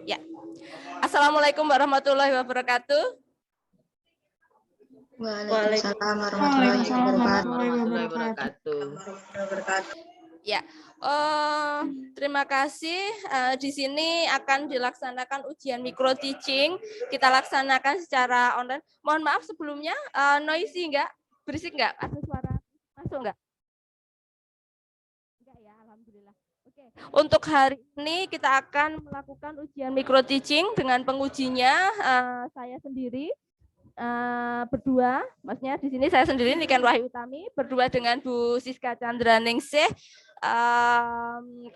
Ya. Assalamualaikum warahmatullahi wabarakatuh. Waalaikumsalam warahmatullahi wabarakatuh. Ya, terima kasih. Di sini akan dilaksanakan ujian micro teaching. Kita laksanakan secara online. Mohon maaf sebelumnya, noisy enggak? Berisik enggak? Ada suara masuk enggak? Enggak ya, alhamdulillah. Oke. Untuk hari ini kita akan melakukan ujian micro teaching dengan pengujinya saya sendiri. Berdua, maksudnya di sini saya sendiri Niken Wahyu Utami berdua dengan Bu Siska Chandraningsih.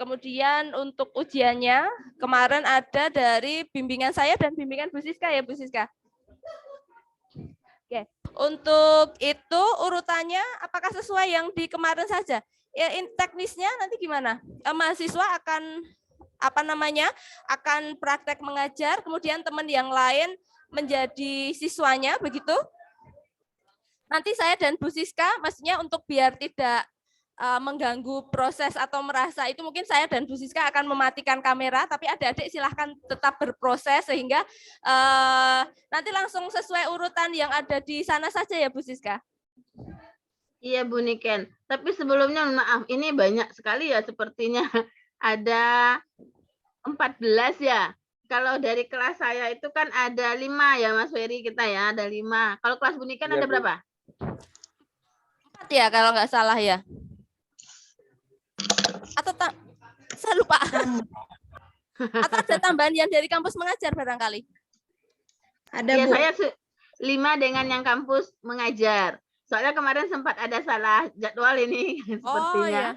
Kemudian untuk ujiannya kemarin ada dari bimbingan saya dan bimbingan Bu Siska ya Bu Siska. Oke, untuk itu urutannya apakah sesuai yang di kemarin saja? Ya, teknisnya nanti gimana? Mahasiswa akan akan praktek mengajar, kemudian teman yang lain menjadi siswanya, begitu? Nanti saya dan Bu Siska, maksudnya untuk biar tidak mengganggu proses atau merasa itu, mungkin saya dan Bu Siska akan mematikan kamera, tapi adik-adik silahkan tetap berproses sehingga nanti langsung sesuai urutan yang ada di sana saja ya Bu Siska. Iya Bu Niken, tapi sebelumnya maaf, ini banyak sekali ya sepertinya ada 14 ya. Kalau dari kelas saya itu kan ada 5 ya Mas Ferry kita ya, ada 5. Kalau kelas Bu Niken ada berapa? 4 ya kalau nggak salah ya. Atau saya lupa. Atau ada tambahan yang dari kampus mengajar barangkali? Ada ya, Bu. Saya 5 dengan yang kampus mengajar. Soalnya kemarin sempat ada salah jadwal ini sepertinya. Ya.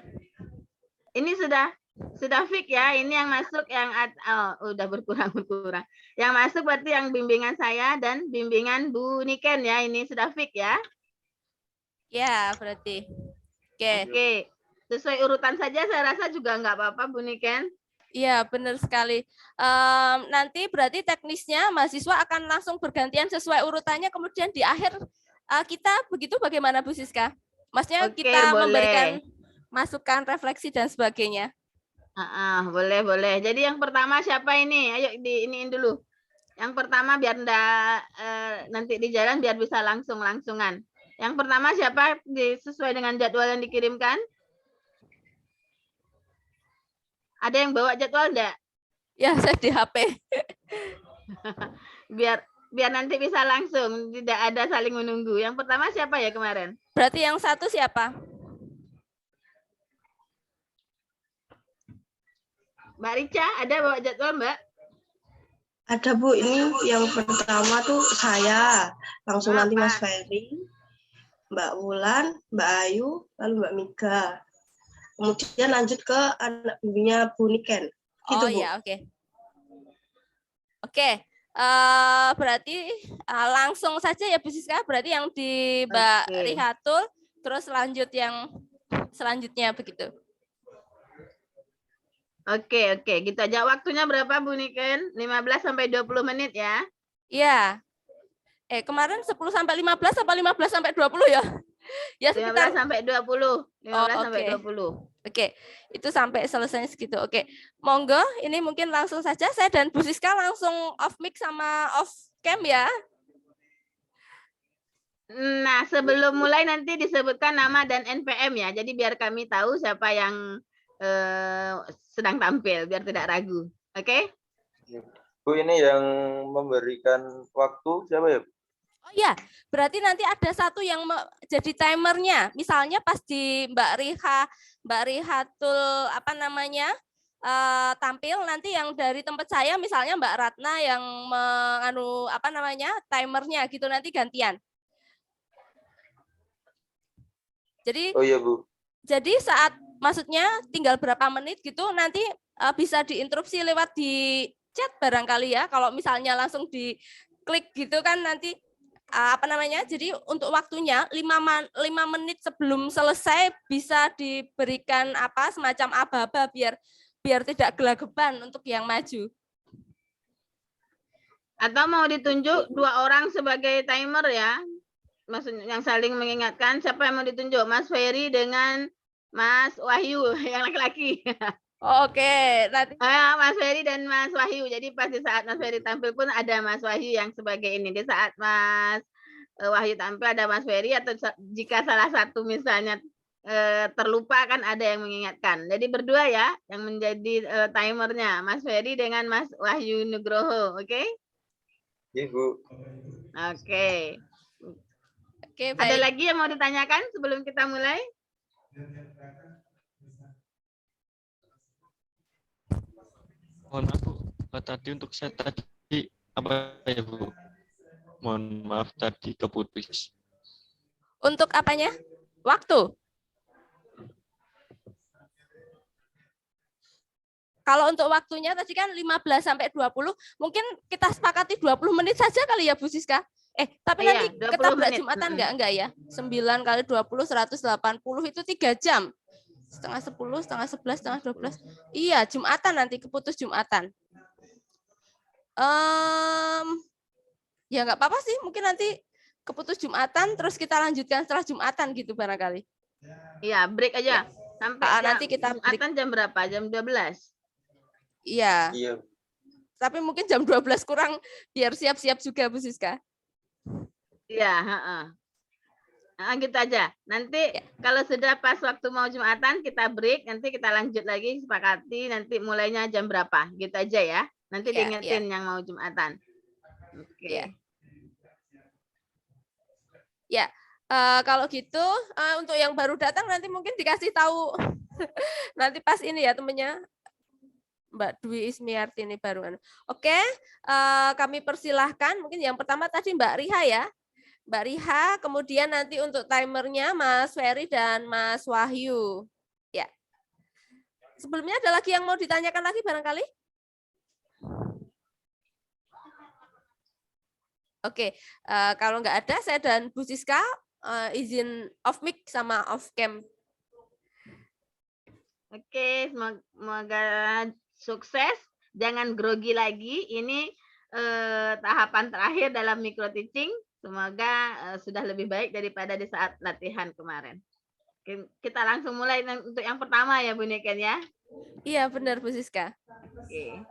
Ini sudah fix ya. Ini yang masuk yang udah berkurang. Yang masuk berarti yang bimbingan saya dan bimbingan Bu Niken ya. Ini sudah fix ya. Ya, berarti. Oke. Sesuai urutan saja saya rasa juga nggak apa-apa Bu Niken. Iya, benar sekali. Nanti berarti teknisnya mahasiswa akan langsung bergantian sesuai urutannya, kemudian di akhir kita begitu bagaimana Bu Siska? Maksudnya kita boleh memberikan masukan, refleksi dan sebagainya. Boleh. Jadi yang pertama siapa ini? Ayo diiniin dulu. Yang pertama biar nanti di jalan biar bisa langsungan. Yang pertama siapa sesuai dengan jadwal yang dikirimkan? Ada yang bawa jadwal enggak? Ya, saya di HP. biar nanti bisa langsung, tidak ada saling menunggu. Yang pertama siapa ya kemarin? Berarti yang satu siapa? Mbak Rica, ada bawa jadwal, Mbak? Ada, Bu. Ini yang pertama tuh saya. Langsung nanti Mas Ferry, Mbak Wulan, Mbak Ayu, lalu Mbak Miga. Kemudian lanjut ke anak bimbingnya Bu Niken. Gitu, Bu. Ya, oke. Oke. Berarti langsung saja ya Bu Siska. Berarti yang di Mbak Rihatul, terus lanjut yang selanjutnya begitu. Oke. Gitu aja. Waktunya berapa Bu Niken? 15 sampai 20 menit ya? Iya. Kemarin 10 sampai 15 apa 15 sampai 20 ya? Ya sekitar 15 sampai 20. 15 sampai 20. Oke. Itu sampai selesai segitu. Oke. Monggo, ini mungkin langsung saja saya dan Bu Siska langsung off mic sama off cam ya. Nah, sebelum mulai nanti disebutkan nama dan NPM ya. Jadi biar kami tahu siapa yang sedang tampil, biar tidak ragu. Oke? Bu, ini yang memberikan waktu siapa ya? Oh ya, berarti nanti ada satu yang jadi timernya. Misalnya pas di Mbak Rihatul tampil, nanti yang dari tempat saya misalnya Mbak Ratna yang timernya gitu, nanti gantian. Jadi Oh iya, Bu. Jadi saat maksudnya tinggal berapa menit gitu nanti bisa diinterupsi lewat di chat barangkali ya. Kalau misalnya langsung diklik gitu kan nanti jadi untuk waktunya 5 menit sebelum selesai bisa diberikan semacam aba-aba biar tidak gelagapan untuk yang maju. Atau mau ditunjuk 2 orang sebagai timer ya? Maksudnya yang saling mengingatkan. Siapa yang mau ditunjuk? Mas Ferry dengan Mas Wahyu yang laki-laki. Oke, nanti. Mas Ferry dan Mas Wahyu. Jadi pas di saat Mas Ferry tampil pun ada Mas Wahyu yang sebagai ini. Di saat Mas Wahyu tampil ada Mas Ferry, atau jika salah satu misalnya terlupa kan ada yang mengingatkan. Jadi berdua ya yang menjadi timernya, Mas Ferry dengan Mas Wahyu Nugroho. Oke? Iya, Bu. Oke. Oke, Ada baik. lagi yang mau ditanyakan sebelum kita mulai? Mohon maaf Bu, tadi untuk saya tadi apa ya Bu? Mohon maaf tadi keputus. Untuk apanya? Waktu. Kalau untuk waktunya tadi kan 15 sampai 20, mungkin kita sepakati 20 menit saja kali ya Bu Siska. Tapi nanti ketabrak Jumatan enggak ya? 9 kali 20, 180 itu 3 jam. Setengah 10, setengah 11, setengah 12. Iya, Jumatan nanti, keputus Jumatan. Ya nggak apa-apa sih, mungkin nanti keputus Jumatan, terus kita lanjutkan setelah Jumatan gitu barangkali. Iya, break aja. Ya. Sampai nanti kita Jumatan jam berapa? Jam 12? Iya. Iya. Tapi mungkin jam 12 kurang, biar siap-siap juga Bu Siska. Iya, gitu aja. Nanti kalau sudah pas waktu mau Jumatan kita break, nanti kita lanjut lagi, sepakati nanti mulainya jam berapa. Gitu aja ya. Nanti diingetin yang mau Jumatan. Oke. Ya, kalau gitu untuk yang baru datang nanti mungkin dikasih tahu nanti pas ini ya temennya Mbak Dwi Ismiarti ini baru. Oke, kami persilahkan. Mungkin yang pertama tadi Mbak Riha ya. Mbak Riha, kemudian nanti untuk timernya Mas Ferry dan Mas Wahyu. Ya. Sebelumnya ada lagi yang mau ditanyakan lagi barangkali? Oke, kalau nggak ada, saya dan Bu Siska izin off mic sama off cam. Oke, semoga sukses. Jangan grogi lagi. Ini tahapan terakhir dalam micro teaching. Semoga sudah lebih baik daripada di saat latihan kemarin. Kita langsung mulai untuk yang pertama ya Bu Niken ya. Iya benar Bu Siska. Oke.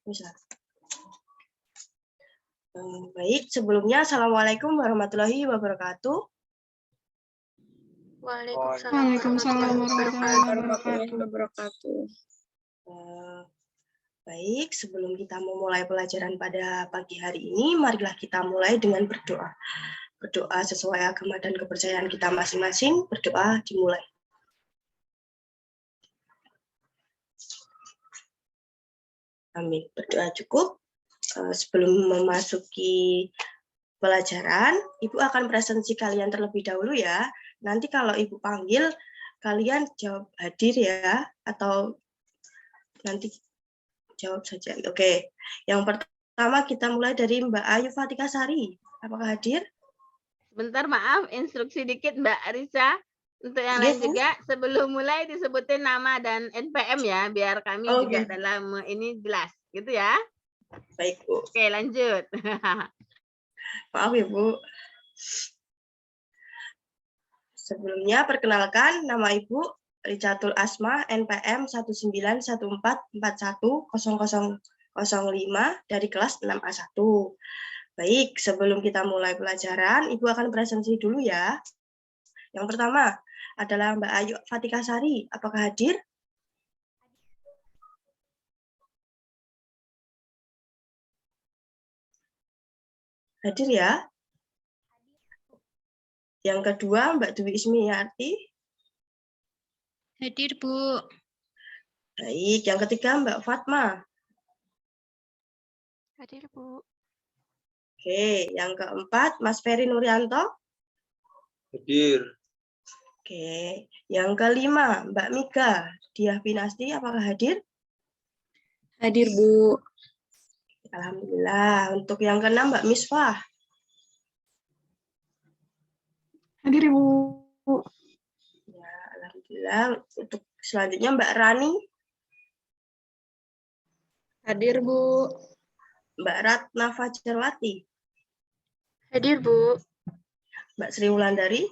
Bisa. Baik, sebelumnya Assalamualaikum warahmatullahi wabarakatuh. Waalaikumsalam warahmatullahi wabarakatuh. Baik, sebelum kita memulai pelajaran pada pagi hari ini, marilah kita mulai dengan berdoa. Berdoa sesuai agama dan kepercayaan kita masing-masing. Berdoa dimulai. Amin. Berdoa cukup. Sebelum memasuki pelajaran, Ibu akan presentasi kalian terlebih dahulu ya. Nanti kalau Ibu panggil, kalian jawab hadir ya, atau nanti jawab saja. Oke. Yang pertama kita mulai dari Mbak Ayu Fatika Sari. Apakah hadir? Sebentar, maaf, instruksi dikit Mbak Risa. Untuk yang lain juga, sebelum mulai disebutin nama dan NPM ya, biar kami juga dalam ini jelas, gitu ya. Baik, Bu. Oke, lanjut. Maaf ya, Bu. Sebelumnya, perkenalkan nama Ibu Ricatul Asma, NPM 19141410005 dari kelas 6A1. Baik, sebelum kita mulai pelajaran, Ibu akan presentasi dulu ya. Yang pertama adalah Mbak Ayu Fatika Sari. Apakah hadir? Hadir ya. Yang kedua Mbak Dwi Ismiarti. Hadir, Bu. Baik, yang ketiga Mbak Fatma. Hadir, Bu. Oke, yang keempat Mas Ferry Nuryanto. Hadir. Oke, yang kelima, Mbak Mika, Diah Pinasti apakah hadir? Hadir, Bu. Alhamdulillah. Untuk yang keenam, Mbak Miswah. Hadir, Bu. Ya, alhamdulillah. Untuk selanjutnya Mbak Rani. Hadir, Bu. Mbak Ratna Fajarwati. Hadir, Bu. Mbak Sri Wulandari.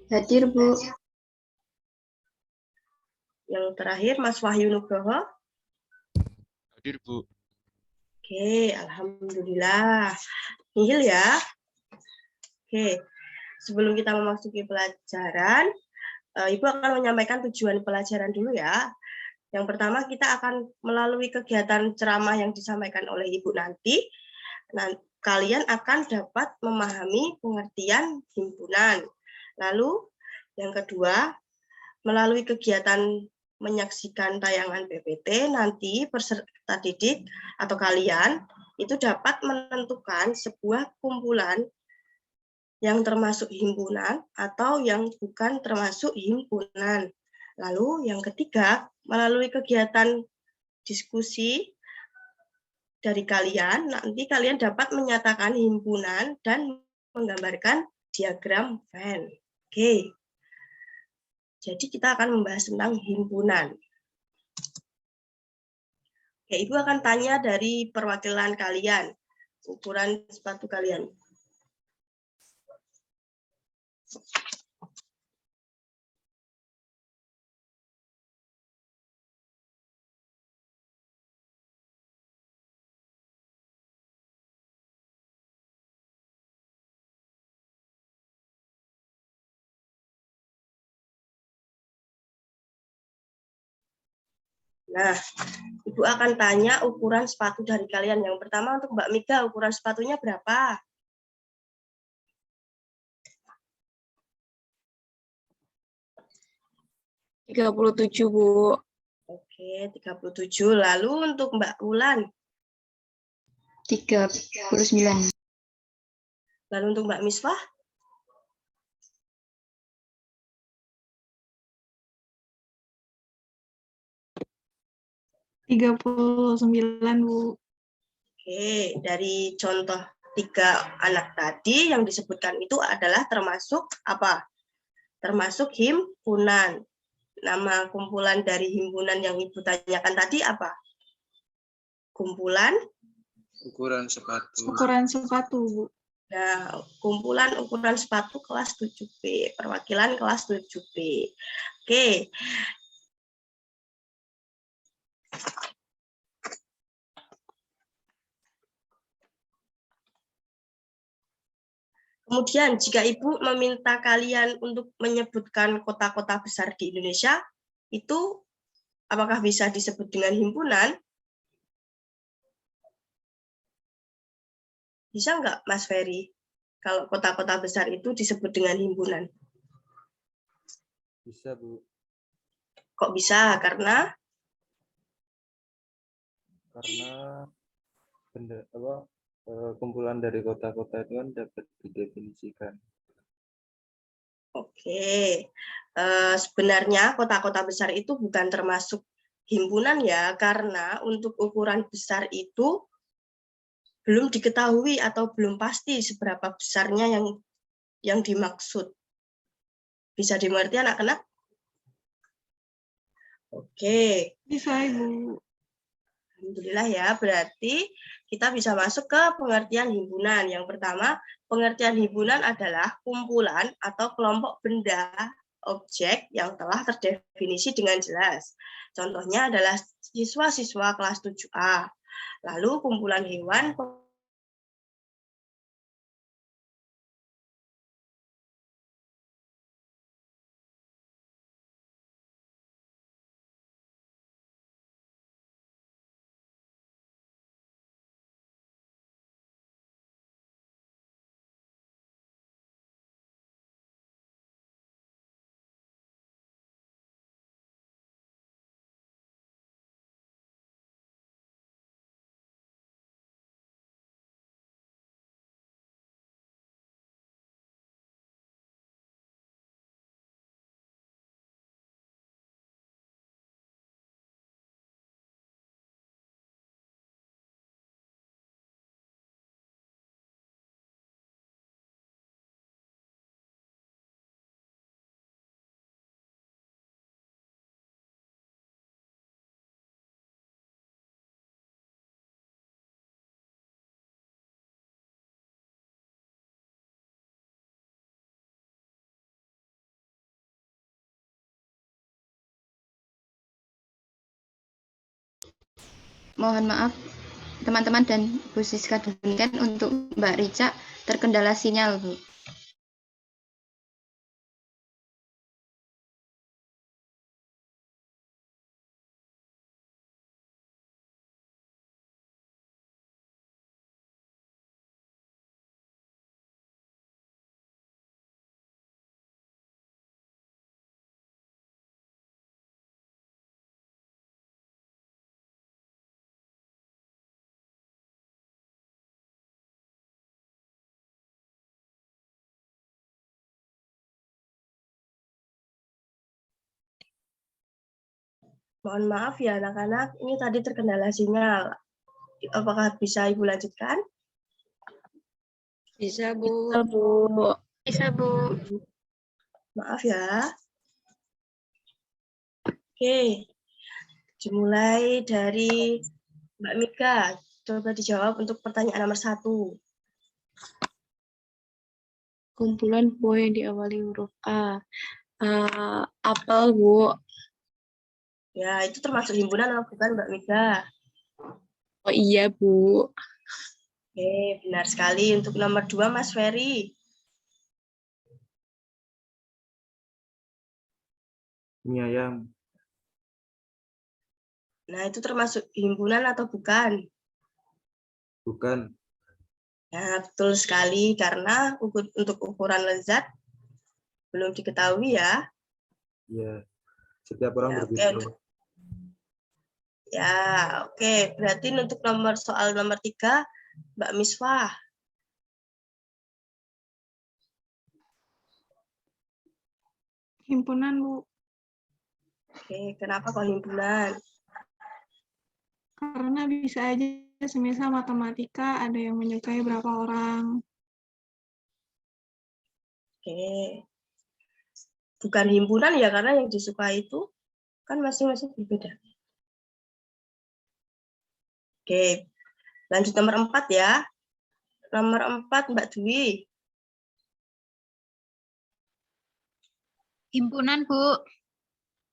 Hadir, Bu. Yang terakhir Mas Wahyu Nugroho. Hadir, Bu. Oke, alhamdulillah. Nihil ya. Oke, sebelum kita memasuki pelajaran, Ibu akan menyampaikan tujuan pelajaran dulu ya. Yang pertama, kita akan melalui kegiatan ceramah yang disampaikan oleh Ibu nanti. Kalian akan dapat memahami pengertian himpunan. Lalu, yang kedua, melalui kegiatan menyaksikan tayangan PPT, nanti peserta didik atau kalian itu dapat menentukan sebuah kumpulan yang termasuk himpunan atau yang bukan termasuk himpunan. Lalu yang ketiga, melalui kegiatan diskusi dari kalian, nanti kalian dapat menyatakan himpunan dan menggambarkan diagram Venn. Oke. Jadi kita akan membahas tentang himpunan. Oke, Ibu akan tanya dari perwakilan kalian, ukuran sepatu kalian. Nah, Ibu akan tanya ukuran sepatu dari kalian. Yang pertama untuk Mbak Mika, ukuran sepatunya berapa? (37), Bu. Oke, 37. Lalu untuk Mbak Ulan? 39. Lalu untuk Mbak Miswah? 39, Bu. Oke, dari contoh 3 anak tadi yang disebutkan itu adalah termasuk apa? Termasuk himpunan. Nama kumpulan dari himpunan yang Ibu tanyakan tadi apa? Kumpulan? Ukuran sepatu. Ukuran sepatu, Bu. Nah, kumpulan ukuran sepatu kelas 7B, perwakilan kelas 7B. Oke. Kemudian, jika Ibu meminta kalian untuk menyebutkan kota-kota besar di Indonesia, itu apakah bisa disebut dengan himpunan? Bisa nggak, Mas Ferry? Kalau kota-kota besar itu disebut dengan himpunan? Bisa, Bu. Kok bisa? Karena kumpulan dari kota-kota itu kan dapat didefinisikan. Oke, sebenarnya kota-kota besar itu bukan termasuk himpunan ya, karena untuk ukuran besar itu belum diketahui atau belum pasti seberapa besarnya yang dimaksud. Bisa dimengerti anak-anak? Oke. Bisa, Ibu. Alhamdulillah ya, berarti kita bisa masuk ke pengertian himpunan. Yang pertama, pengertian himpunan adalah kumpulan atau kelompok benda, objek yang telah terdefinisi dengan jelas. Contohnya adalah siswa-siswa kelas 7A. Lalu kumpulan hewan, Mohon maaf teman-teman dan Bu Siska demikian untuk Mbak Rica terkendala sinyal, Bu. Mohon maaf ya anak-anak, ini tadi terkendala sinyal. Apakah bisa Ibu lanjutkan? Bisa, Bu. Bisa, Bu. Maaf ya. Oke, dimulai dari Mbak Mika. Coba dijawab untuk pertanyaan nomor 1. Kumpulan buah yang diawali huruf A. Apel, Bu. Ya, itu termasuk himpunan atau bukan Mbak Mika? Oh iya, Bu. Oke, benar sekali. Untuk nomor 2, Mas Ferry. Mie ayam. Nah, itu termasuk himpunan atau bukan? Bukan. Nah, betul sekali. Karena untuk ukuran lezat belum diketahui ya. Ya, setiap orang Ya, berbeda. Ya, oke. Berarti untuk soal nomor 3, Mbak Miswah. Himpunan, Bu. Oke, kenapa kok himpunan? Karena bisa aja semisal matematika ada yang menyukai berapa orang. Oke. Bukan himpunan ya, karena yang disukai itu kan masing-masing berbeda. Oke, lanjut nomor 4 ya. Nomor 4, Mbak Dwi. Himpunan, Bu.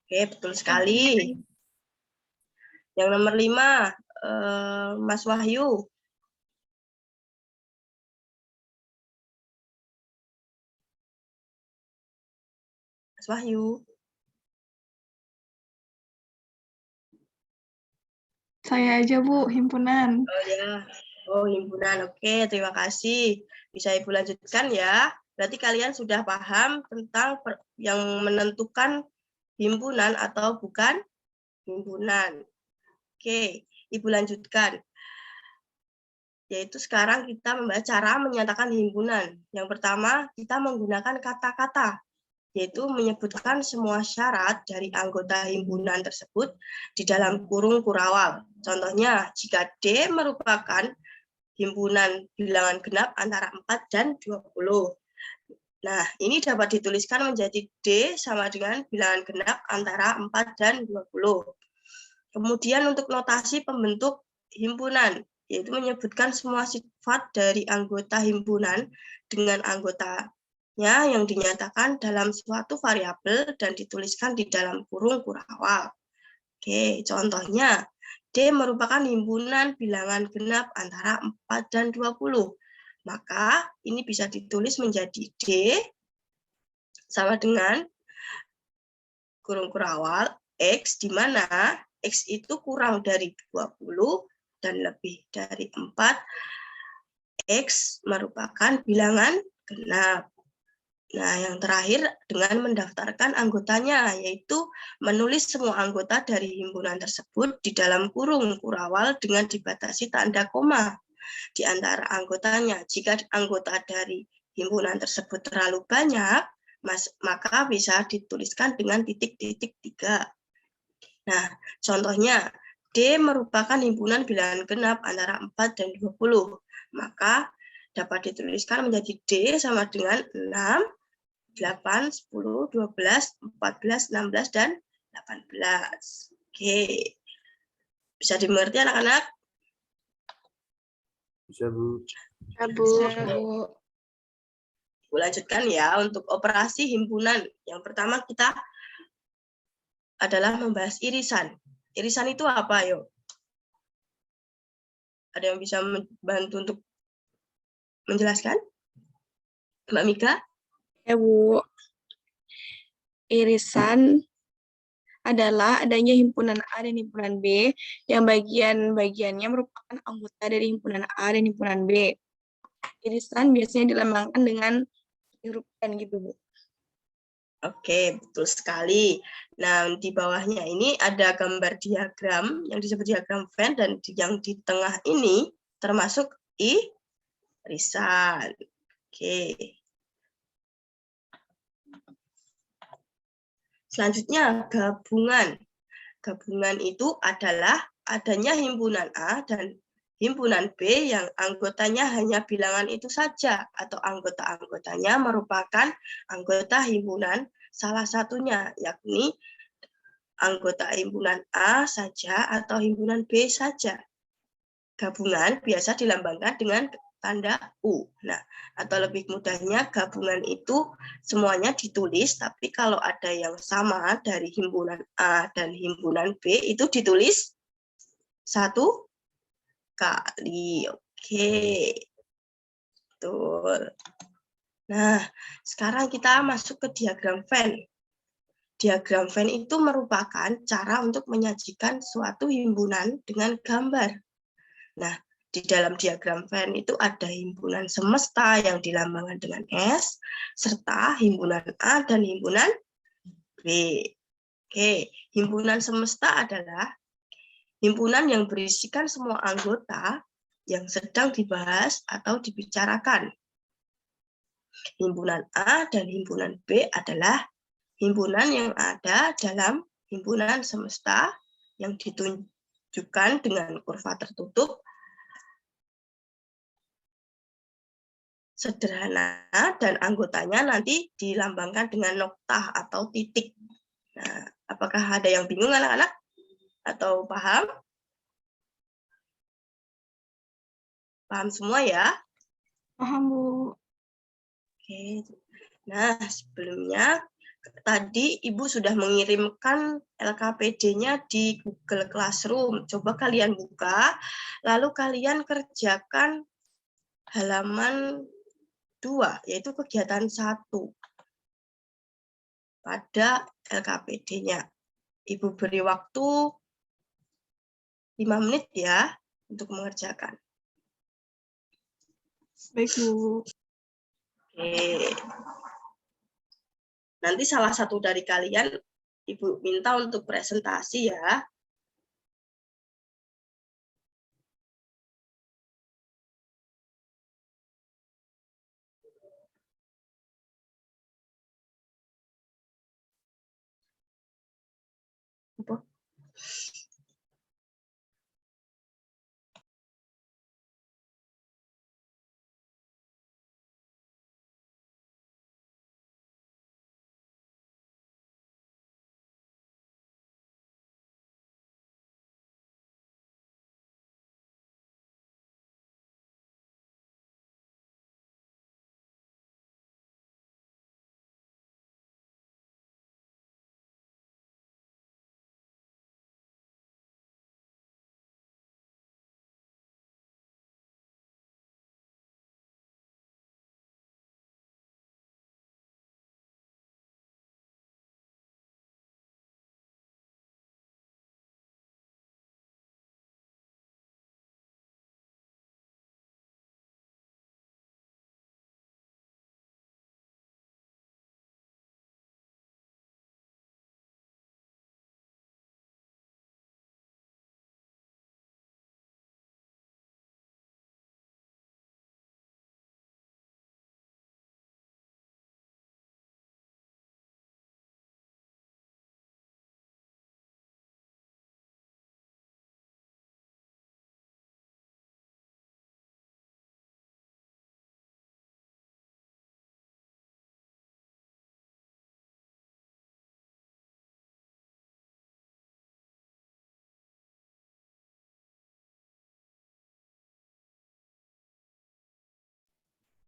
Oke, betul sekali. Yang nomor 5, Mas Wahyu. Mas Wahyu. Saya aja, Bu, himpunan. Oh ya, himpunan. Oke, terima kasih. Bisa Ibu lanjutkan ya. Berarti kalian sudah paham tentang yang menentukan himpunan atau bukan himpunan. Oke, Ibu lanjutkan. Yaitu sekarang kita membahas cara menyatakan himpunan. Yang pertama, kita menggunakan kata-kata, yaitu menyebutkan semua syarat dari anggota himpunan tersebut di dalam kurung kurawal. Contohnya, jika D merupakan himpunan bilangan genap antara 4 dan 20. Nah, ini dapat dituliskan menjadi D sama dengan bilangan genap antara 4 dan 20. Kemudian untuk notasi pembentuk himpunan, yaitu menyebutkan semua sifat dari anggota himpunan dengan anggotanya yang dinyatakan dalam suatu variabel dan dituliskan di dalam kurung kurawal. Oke, contohnya, D merupakan himpunan bilangan genap antara 4 dan 20. Maka ini bisa ditulis menjadi D sama dengan kurung kurawal X, di mana X itu kurang dari 20 dan lebih dari 4. X merupakan bilangan genap. Nah, yang terakhir dengan mendaftarkan anggotanya, yaitu menulis semua anggota dari himpunan tersebut di dalam kurung kurawal dengan dibatasi tanda koma di antara anggotanya. Jika anggota dari himpunan tersebut terlalu banyak, maka bisa dituliskan dengan titik-titik 3. Nah, contohnya, D merupakan himpunan bilangan genap antara 4 dan 20. Maka dapat dituliskan menjadi D sama dengan 6, 8, 10, 12, 14, 16, dan 18. Oke. Bisa dimengerti anak-anak? Bisa, Bu. Ya, Bu. Bu lanjutkan ya untuk operasi himpunan. Yang pertama kita adalah membahas irisan. Irisan itu apa, yuk? Ada yang bisa membantu untuk menjelaskan? Mbak Mika? Ya, Bu. Irisan adalah adanya himpunan A dan himpunan B yang bagian-bagiannya merupakan anggota dari himpunan A dan himpunan B. Irisan biasanya dilambangkan dengan huruf N gitu, Bu. Oke, betul sekali. Nah, di bawahnya ini ada gambar diagram yang disebut diagram Venn, dan yang di tengah ini termasuk irisan. Oke. Selanjutnya, gabungan. Gabungan itu adalah adanya himpunan A dan himpunan B yang anggotanya hanya bilangan itu saja, atau anggota-anggotanya merupakan anggota himpunan salah satunya, yakni anggota himpunan A saja atau himpunan B saja. Gabungan biasa dilambangkan dengan tanda U. Nah, atau lebih mudahnya gabungan itu semuanya ditulis, tapi kalau ada yang sama dari himpunan A dan himpunan B itu ditulis satu kali. Oke. Betul. Nah, sekarang kita masuk ke diagram Venn. Diagram Venn itu merupakan cara untuk menyajikan suatu himpunan dengan gambar. Nah, di dalam diagram Venn itu ada himpunan semesta yang dilambangkan dengan S, serta himpunan A dan himpunan B. Oke, himpunan semesta adalah himpunan yang berisikan semua anggota yang sedang dibahas atau dibicarakan. Himpunan A dan himpunan B adalah himpunan yang ada dalam himpunan semesta yang ditunjukkan dengan kurva tertutup sederhana, dan anggotanya nanti dilambangkan dengan noktah atau titik. Nah, apakah ada yang bingung anak-anak? Atau paham? Paham semua ya? Paham, Bu. Oke. Nah, sebelumnya tadi Ibu sudah mengirimkan LKPD-nya di Google Classroom. Coba kalian buka, lalu kalian kerjakan halaman 2, yaitu kegiatan 1 pada LKPD-nya. Ibu beri waktu 5 menit ya untuk mengerjakan. Baik, Bu. Oke. Nanti salah satu dari kalian Ibu minta untuk presentasi ya. Apa?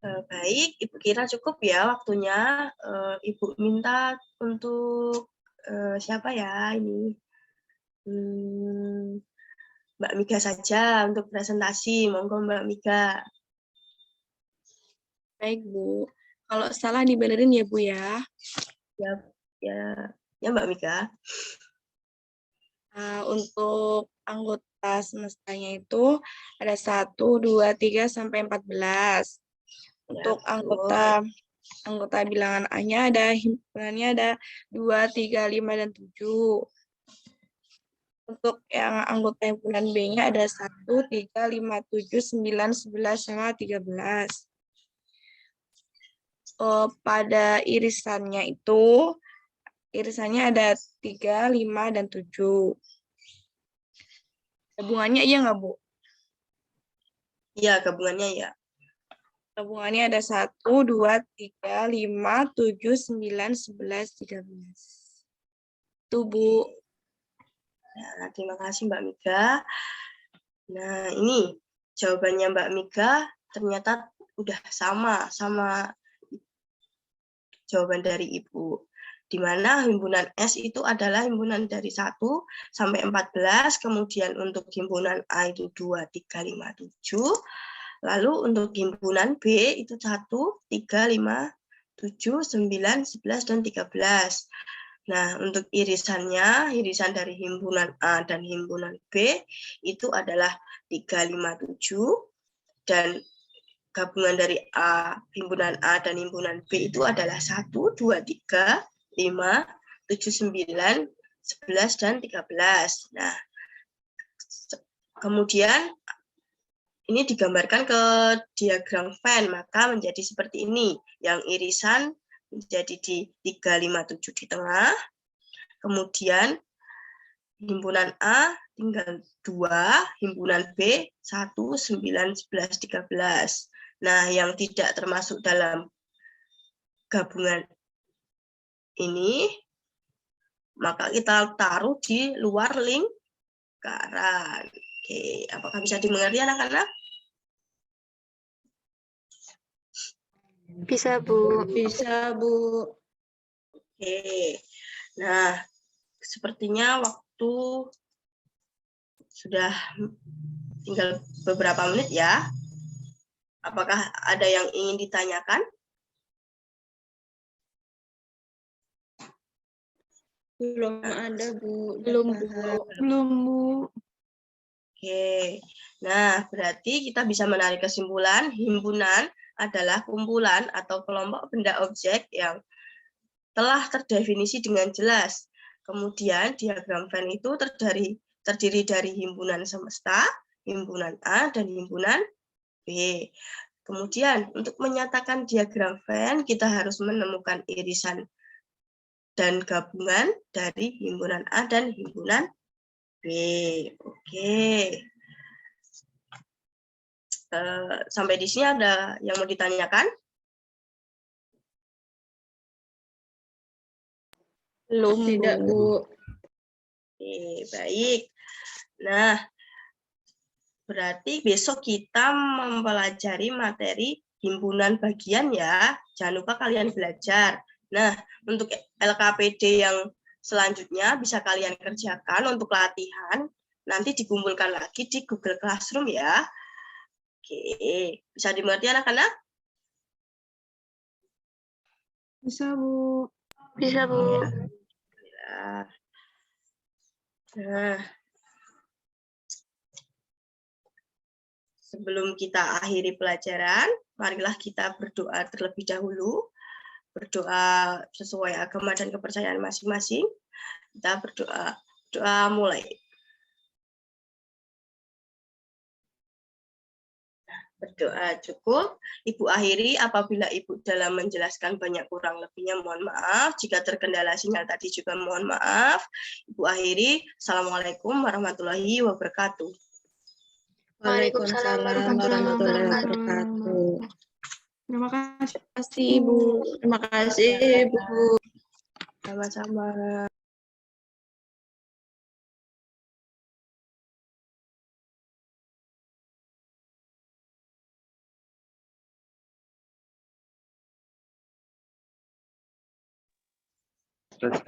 Baik, Ibu kira cukup ya waktunya. Ibu minta untuk siapa ya ini? Mbak Miga saja untuk presentasi. Monggo Mbak Miga. Baik, Bu. Kalau salah dibenerin ya, Bu ya. Ya Mbak Miga. Untuk anggota semestanya itu ada 1, 2, 3, sampai 14. Untuk anggota bilangan A-nya ada himpunannya ada 2, 3, 5, dan 7. Untuk yang anggota himpunan B-nya ada 1, 3, 5, 7, 9, 11, sama 13. Pada irisannya ada 3, 5, dan 7. Gabungannya iya nggak, Bu? Iya, gabungannya ya. Gabungannya ada 1, 2, 3, 5, 7, 9, 11, 13. Itu, Bu. Nah, terima kasih Mbak Miga. Nah, ini jawabannya Mbak Miga ternyata udah sama jawaban dari Ibu. Di mana himpunan S itu adalah himpunan dari 1 sampai 14, kemudian untuk himpunan A itu 2, 3, 5, 7, lalu untuk himpunan B itu 1, 3, 5, 7, 9, 11, dan 13. Nah, untuk irisan dari himpunan A dan himpunan B itu adalah 3, 5, 7, dan gabungan dari himpunan A dan himpunan B itu adalah 1, 2, 3, 5, 7, 9, 11, dan 13. Nah, kemudian ini digambarkan ke diagram Venn, maka menjadi seperti ini. Yang irisan menjadi di 3, 5, 7 di tengah. Kemudian himpunan A tinggal 2, himpunan B 1, 9, 11, 13. Nah, yang tidak termasuk dalam gabungan ini, maka kita taruh di luar lingkaran. Oke, apakah bisa dimengerti anak-anak? Bisa, Bu. Bisa, Bu. Oke. Nah, sepertinya waktu sudah tinggal beberapa menit ya. Apakah ada yang ingin ditanyakan? Belum ada, Bu. Belum, Bu. Belum, Bu. Oke. Nah, berarti kita bisa menarik kesimpulan himpunan adalah kumpulan atau kelompok benda objek yang telah terdefinisi dengan jelas. Kemudian diagram Venn itu terdiri dari himpunan semesta, himpunan A, dan himpunan B. Kemudian untuk menyatakan diagram Venn, kita harus menemukan irisan dan gabungan dari himpunan A dan himpunan B. Oke. Sampai di sini ada yang mau ditanyakan? Belum, tidak, Bu. Oke, baik. Nah, berarti besok kita mempelajari materi himpunan bagian ya. Jangan lupa kalian belajar. Nah, untuk LKPD yang selanjutnya bisa kalian kerjakan untuk latihan. Nanti dikumpulkan lagi di Google Classroom ya. Oke, bisa dimengerti anak-anak? Bisa, Bu. Bisa, Bu. Nah, sebelum kita akhiri pelajaran, marilah kita berdoa terlebih dahulu. Berdoa sesuai agama dan kepercayaan masing-masing. Kita berdoa. Doa mulai. Berdoa cukup. Ibu akhiri, apabila Ibu dalam menjelaskan banyak kurang lebihnya mohon maaf. Jika terkendala sinyal tadi juga mohon maaf. Ibu akhiri. Assalamualaikum warahmatullahi wabarakatuh. Waalaikumsalam warahmatullahi wabarakatuh. Terima kasih, Ibu. Terima kasih, Ibu. Sama-sama.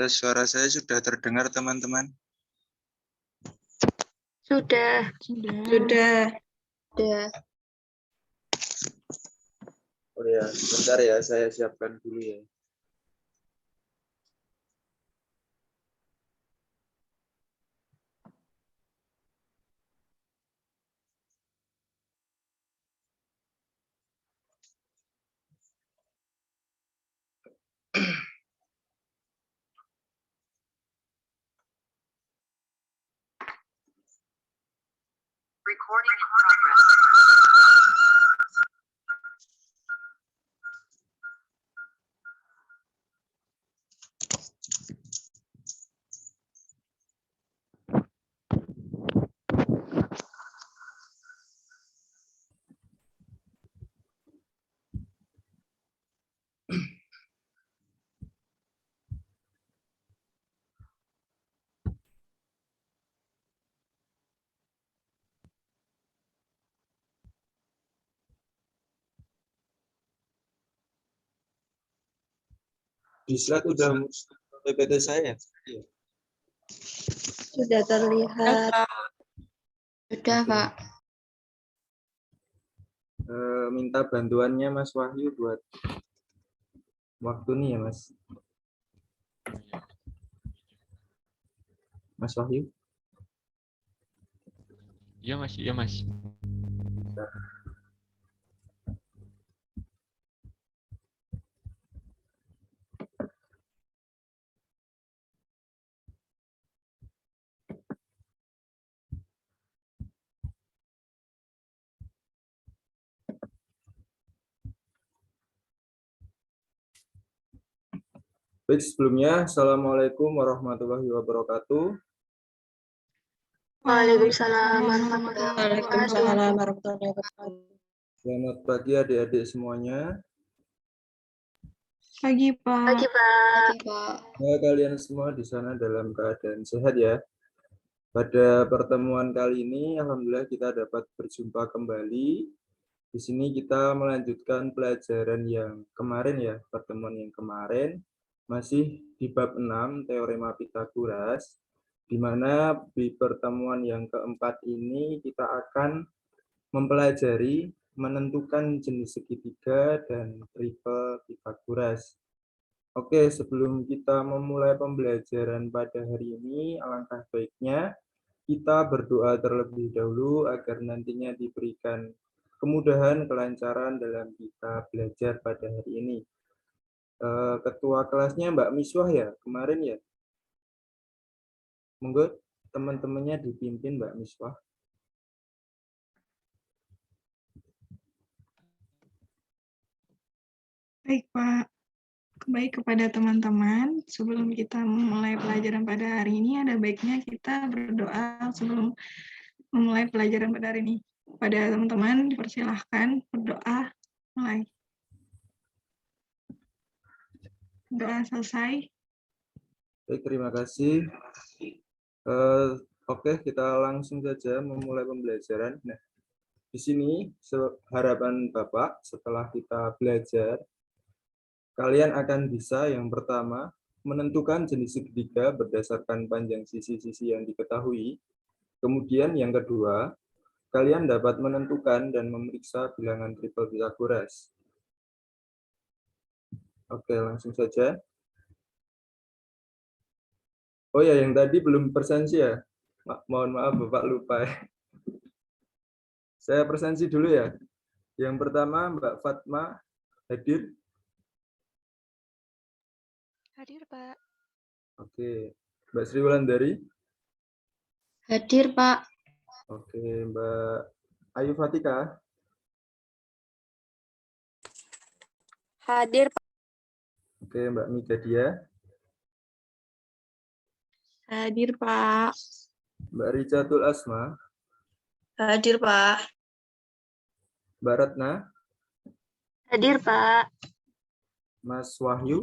Suara saya sudah terdengar, teman-teman. Sudah. Sudah. Oh ya, bentar ya, saya siapkan dulu ya. Di slide udah PPT saya. Sudah terlihat. Sudah, Pak. Minta bantuannya Mas Wahyu buat waktu nih ya, Mas. Mas Wahyu. Iya, Mas. Iya, Mas. Baik, sebelumnya, Assalamualaikum warahmatullahi wabarakatuh. Waalaikumsalam Waalaikumsalam warahmatullahi wabarakatuh. Selamat pagi adik-adik semuanya. Pagi, Pak. Semoga kalian semua di sana dalam keadaan sehat ya. Pada pertemuan kali ini, alhamdulillah kita dapat berjumpa kembali. Di sini kita melanjutkan pelajaran yang kemarin ya, pertemuan yang kemarin masih di bab 6 teorema Pythagoras, di mana di pertemuan yang keempat ini kita akan mempelajari menentukan jenis segitiga dan triple Pythagoras. Oke, sebelum kita memulai pembelajaran pada hari ini, alangkah baiknya kita berdoa terlebih dahulu agar nantinya diberikan kemudahan, kelancaran dalam kita belajar pada hari ini. Ketua kelasnya Mbak Miswah ya, kemarin ya. Monggo teman-temannya dipimpin Mbak Miswah. Baik, Pak. Baik kepada teman-teman, sebelum kita memulai pelajaran pada hari ini, ada baiknya kita berdoa sebelum memulai pelajaran pada hari ini. Pada teman-teman, dipersilahkan berdoa mulai. Doa selesai. Baik, terima kasih. Oke, kita langsung saja memulai pembelajaran. Nah, di sini harapan Bapak setelah kita belajar, kalian akan bisa yang pertama menentukan jenis segitiga berdasarkan panjang sisi-sisi yang diketahui. Kemudian yang kedua, kalian dapat menentukan dan memeriksa bilangan triple Pythagoras. Oke, langsung saja. Oh ya, yang tadi belum presensi ya. Mohon maaf, Bapak lupa ya. Saya presensi dulu ya. Yang pertama, Mbak Fatma hadir. Hadir, Pak. Oke, Mbak Sri Wulandari. Hadir, Pak. Oke, Mbak Ayu Fatika. Hadir, Pak. Oke, Mbak Mika Dia. Hadir, Pak. Mbak Ricatul Asma. Hadir, Pak. Mbak Ratna. Hadir, Pak. Mas Wahyu.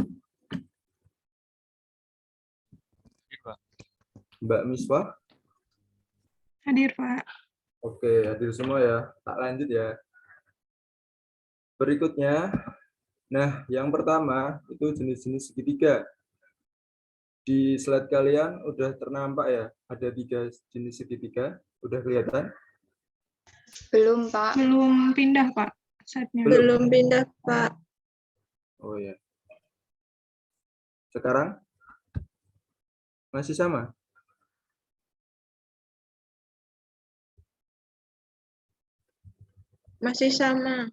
Hadir, Pak. Mbak Miswah. Hadir, Pak. Oke, hadir semua ya. Tak lanjut ya. Berikutnya, nah yang pertama itu jenis-jenis segitiga. Di slide kalian udah ternampak ya, ada 3 jenis segitiga, udah kelihatan? Belum, Pak. Belum pindah, Pak. Slide-nya. Belum pindah, Pak. Oh ya. Sekarang masih sama? Masih sama.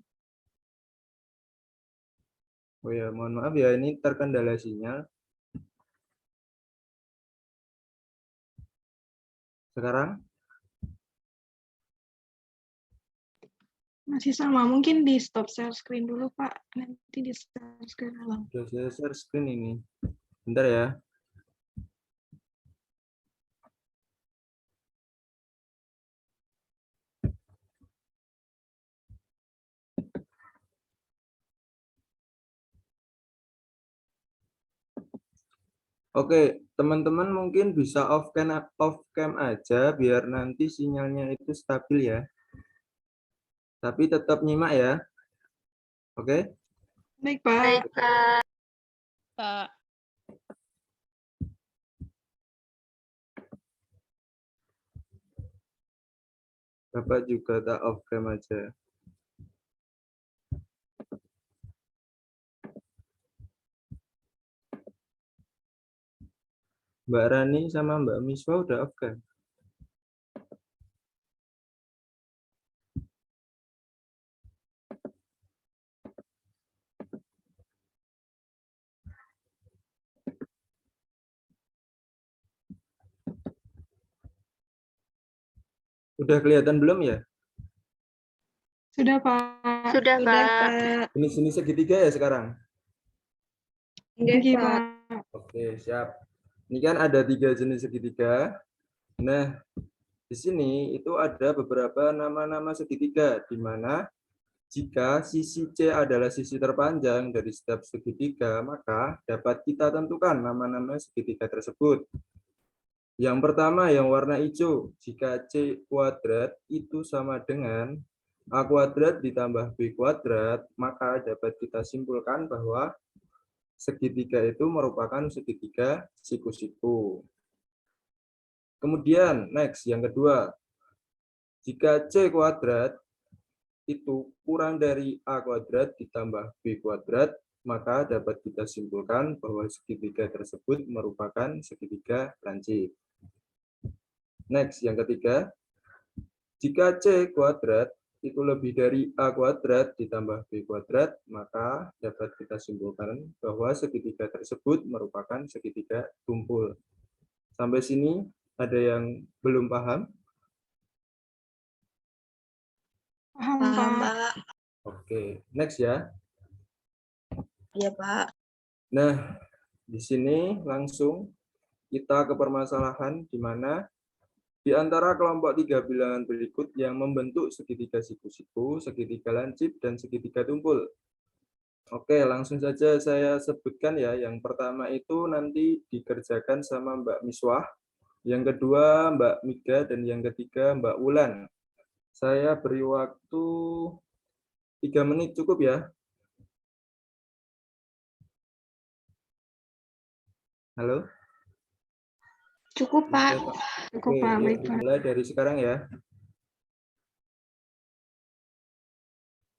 Oh ya, mohon maaf ya, ini terkendala sinyal. Sekarang? Masih sama. Mungkin di stop share screen dulu, Pak. Nanti di share screen ulang. Sudah saya share screen ini. Bentar ya. Oke, teman-teman mungkin bisa off cam aja biar nanti sinyalnya itu stabil ya. Tapi tetap nyimak ya. Oke? Baik, Pak. Pak. Bapak juga tak off cam aja. Mbak Rani sama Mbak Miswa udah off cam? Udah kelihatan belum ya? Sudah, Pak. Sudah, Pak. Ini sini segitiga ya sekarang? Enggak, Oke, Pak. Pak. Oke, siap. Ini kan ada 3 jenis segitiga. Nah, di sini itu ada beberapa nama-nama segitiga, di mana jika sisi C adalah sisi terpanjang dari setiap segitiga, maka dapat kita tentukan nama-nama segitiga tersebut. Yang pertama, yang warna hijau, jika C kuadrat itu sama dengan A kuadrat ditambah B kuadrat, maka dapat kita simpulkan bahwa segitiga itu merupakan segitiga siku-siku. Kemudian, next, yang kedua, jika C kuadrat itu kurang dari A kuadrat ditambah B kuadrat, maka dapat kita simpulkan bahwa segitiga tersebut merupakan segitiga lancip. Next, yang ketiga, jika C kuadrat itu lebih dari A kuadrat ditambah B kuadrat, maka dapat kita simpulkan bahwa segitiga tersebut merupakan segitiga tumpul. Sampai sini ada yang belum paham? Paham, Pak. Oke, next ya. Iya, Pak. Nah, di sini langsung kita ke permasalahan di mana di antara kelompok 3 bilangan berikut yang membentuk segitiga siku-siku, segitiga lancip, dan segitiga tumpul. Oke, langsung saja saya sebutkan ya. Yang pertama itu nanti dikerjakan sama Mbak Miswah, yang kedua Mbak Miga, dan yang ketiga Mbak Wulan. Saya beri waktu 3 menit cukup ya. Halo? Cukup, Pak. Cukup, Oke, Pak. yuk Baik, Pak. dimulai dari sekarang ya.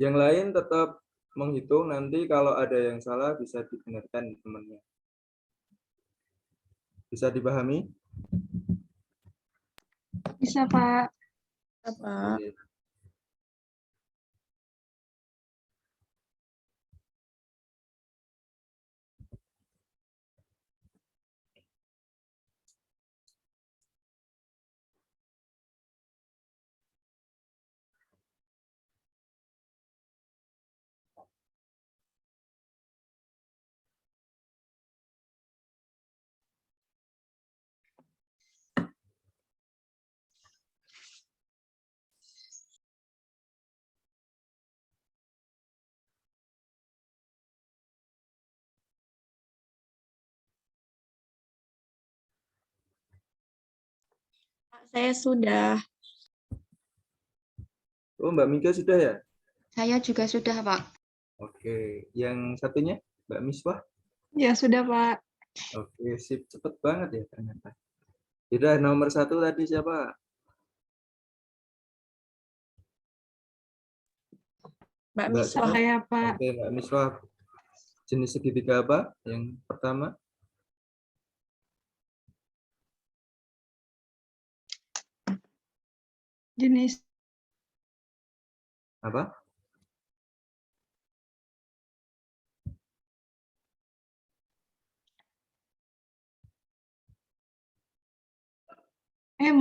Yang lain tetap menghitung, nanti kalau ada yang salah bisa dibenarkan temannya. Bisa dipahami? Bisa, Pak. Pak. Oke. Saya sudah. Oh, Mbak Mika sudah ya? Saya juga sudah, Pak. Oke, yang satunya Mbak Miswah? Ya, sudah, Pak. Oke, sip. Cepet banget ya ternyata. Udah, nomor 1 tadi siapa? Mbak Miswa. Saya, Pak. Oke, Mbak Miswa. Jenis segitiga apa yang pertama? Jenis Apa?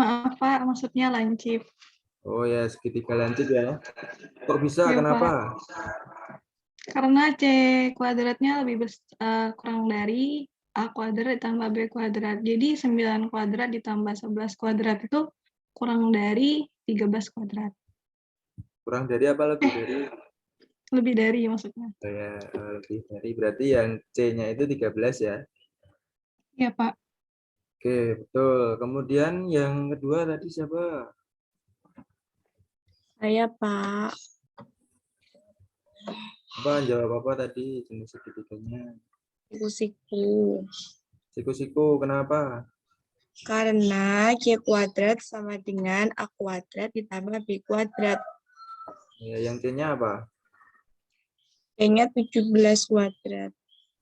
maaf Pak, maksudnya lancip. Oh ya, segitiga lancip ya. Kok bisa? Ya, Kenapa? Karena C kuadratnya lebih kurang dari A kuadrat ditambah B kuadrat. Jadi 9 kuadrat ditambah 11 kuadrat itu kurang dari 13 kuadrat. Kurang dari apa lebih dari? Lebih dari maksudnya. Ya, lebih dari. Berarti yang C-nya itu 13 ya? Iya, Pak. Oke, betul. Kemudian yang kedua tadi siapa? Saya, Pak. Apa jawab apa tadi jenis segitiganya? Siku-siku. Siku-siku, kenapa? Karena C kuadrat sama dengan A kuadrat ditambah B kuadrat. Ya, yang C-nya apa? C-nya 17 kuadrat.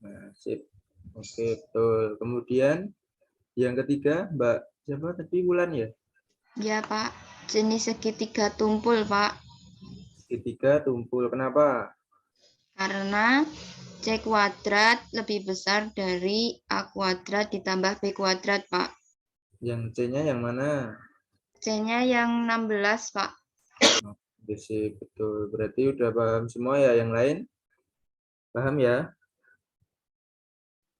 Nah, sip. Oke, betul. Kemudian yang ketiga, Mbak siapa tadi? Wulan ya? Ya, Pak. Jenis segitiga tumpul, Pak. Segitiga tumpul. Kenapa? Karena C kuadrat lebih besar dari A kuadrat ditambah B kuadrat, Pak. Yang C-nya yang mana? C-nya yang 16, Pak. Oke, sip. Betul. Berarti udah paham semua ya yang lain? Paham ya?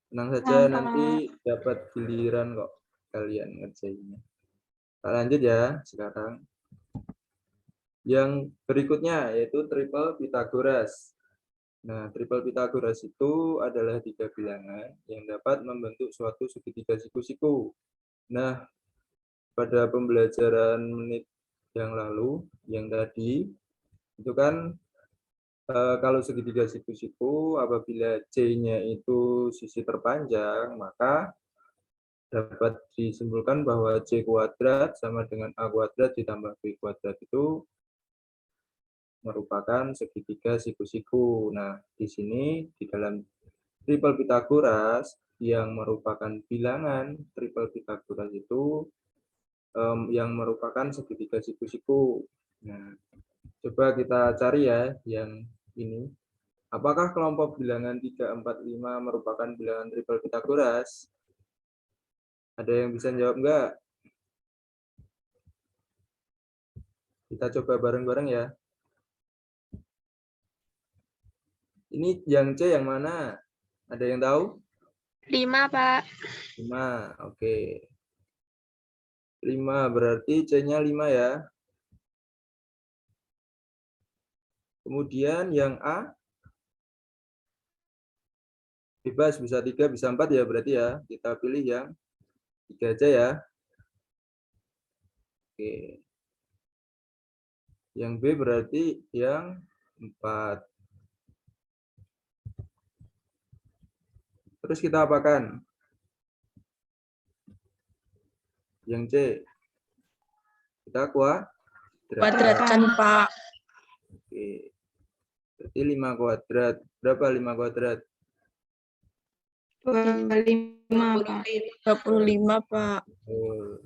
Tenang saja, nanti dapat giliran kok kalian ngerjainnya. Kita lanjut ya sekarang. Yang berikutnya yaitu triple Pythagoras. Nah, triple Pythagoras itu adalah 3 bilangan yang dapat membentuk suatu segitiga siku-siku. Nah, pada pembelajaran menit yang lalu, yang tadi, itu kan kalau segitiga siku-siku, apabila C-nya itu sisi terpanjang, maka dapat disimpulkan bahwa C kuadrat sama dengan A kuadrat ditambah B kuadrat itu merupakan segitiga siku-siku. Nah, di sini di dalam triple Pythagoras yang merupakan bilangan triple Pythagoras itu yang merupakan segitiga siku-siku. Nah, coba kita cari ya yang ini. Apakah kelompok bilangan 3, 4, 5 merupakan bilangan triple Pythagoras? Ada yang bisa jawab enggak? Kita coba bareng-bareng ya. Ini yang C yang mana? Ada yang tahu? 5, Pak. 5, oke. 5 berarti C-nya 5 ya. Kemudian yang A, bebas, bisa 3, bisa 4 ya berarti ya. Kita pilih yang 3 aja ya. Oke. Yang B berarti yang 4. Terus kita apakan? Yang C. Kita Kuadratkan, Pak. Oke. Berarti 5 kuadrat. Berapa 5 kuadrat? 25, Pak. 25, Pak. Oh.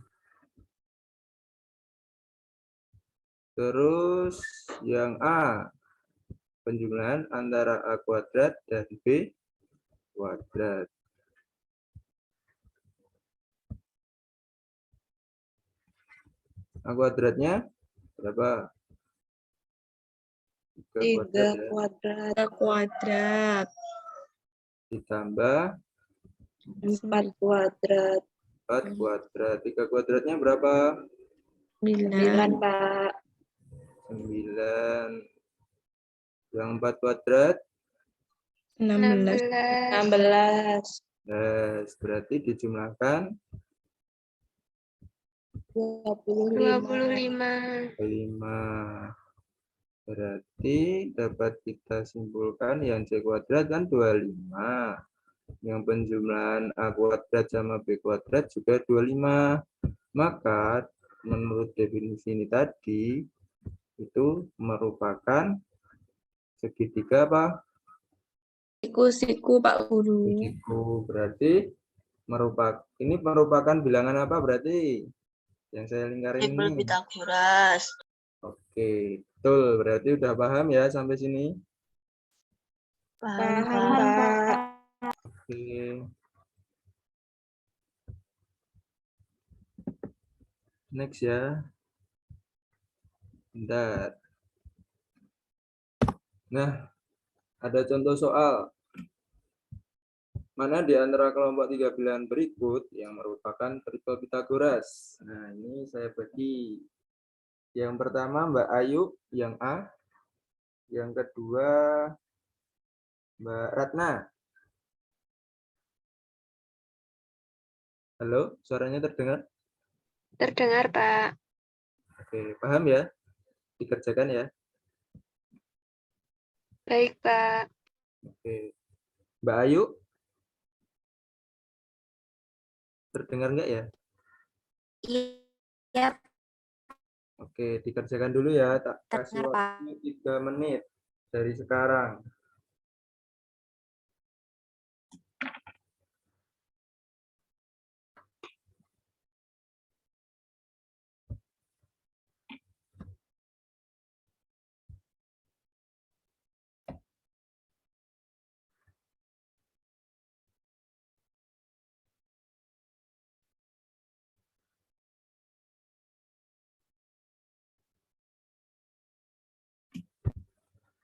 Terus yang A. Penjumlahan antara A kuadrat dan B kuadrat. A kuadratnya berapa? 3 kuadrat. 3 kuadrat. Ditambah 4 kuadrat. 4 kuadrat. 3 kuadratnya berapa? 9, Pak. 9. Yang 4 kuadrat? 16. 16. Berarti dijumlahkan 25. 5. Berarti dapat kita simpulkan yang C kuadrat kan 25. yang penjumlahan A kuadrat sama B kuadrat juga 25. Maka menurut definisi ini tadi, itu merupakan segitiga apa? Siku-siku Pak Guru. Siku. Berarti ini merupakan bilangan apa berarti? Yang saya lingkarin Triple ini. Pitagoras. Oke, betul. Berarti udah paham ya sampai sini? Paham, Pak. Oke. Next ya. Bentar. Nah, ada contoh soal. Mana di antara kelompok 3 bilangan berikut yang merupakan triple Pitagoras? Nah, ini saya bagi. Yang pertama Mbak Ayu, yang A. Yang kedua Mbak Ratna. Halo, suaranya terdengar? Terdengar, Pak. Oke, paham ya? Dikerjakan ya? Baik, Pak. Oke. Mbak Ayu? Terdengar nggak ya? Iya, Oke, dikerjakan dulu ya. Tak kasih terdengar, Pak. waktu 3 menit dari sekarang.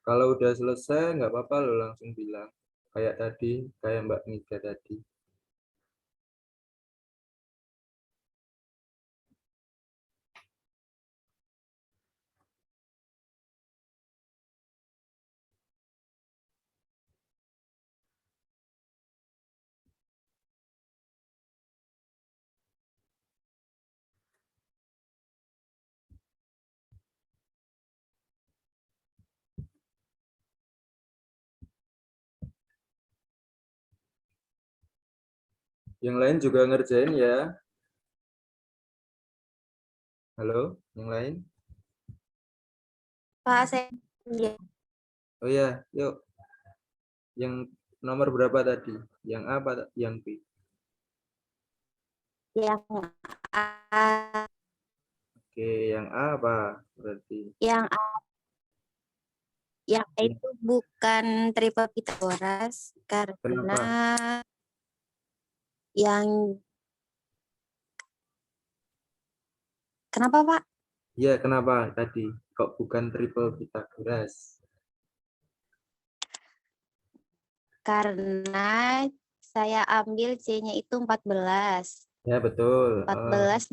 Kalau udah selesai, nggak apa-apa lo langsung bilang. Kayak tadi, kayak Mbak Mika tadi. Yang lain juga ngerjain ya. Halo, yang lain? Pak, saya Oh ya, yuk. Yang nomor berapa tadi? Yang A apa yang B? yang A, Oke, yang A apa berarti? yang itu bukan triple Pitagoras karena Kenapa? yang kenapa, Pak? Iya, kenapa tadi? Kok bukan triple Pitagoras? Karena saya ambil C-nya itu 14. Ya, betul. 14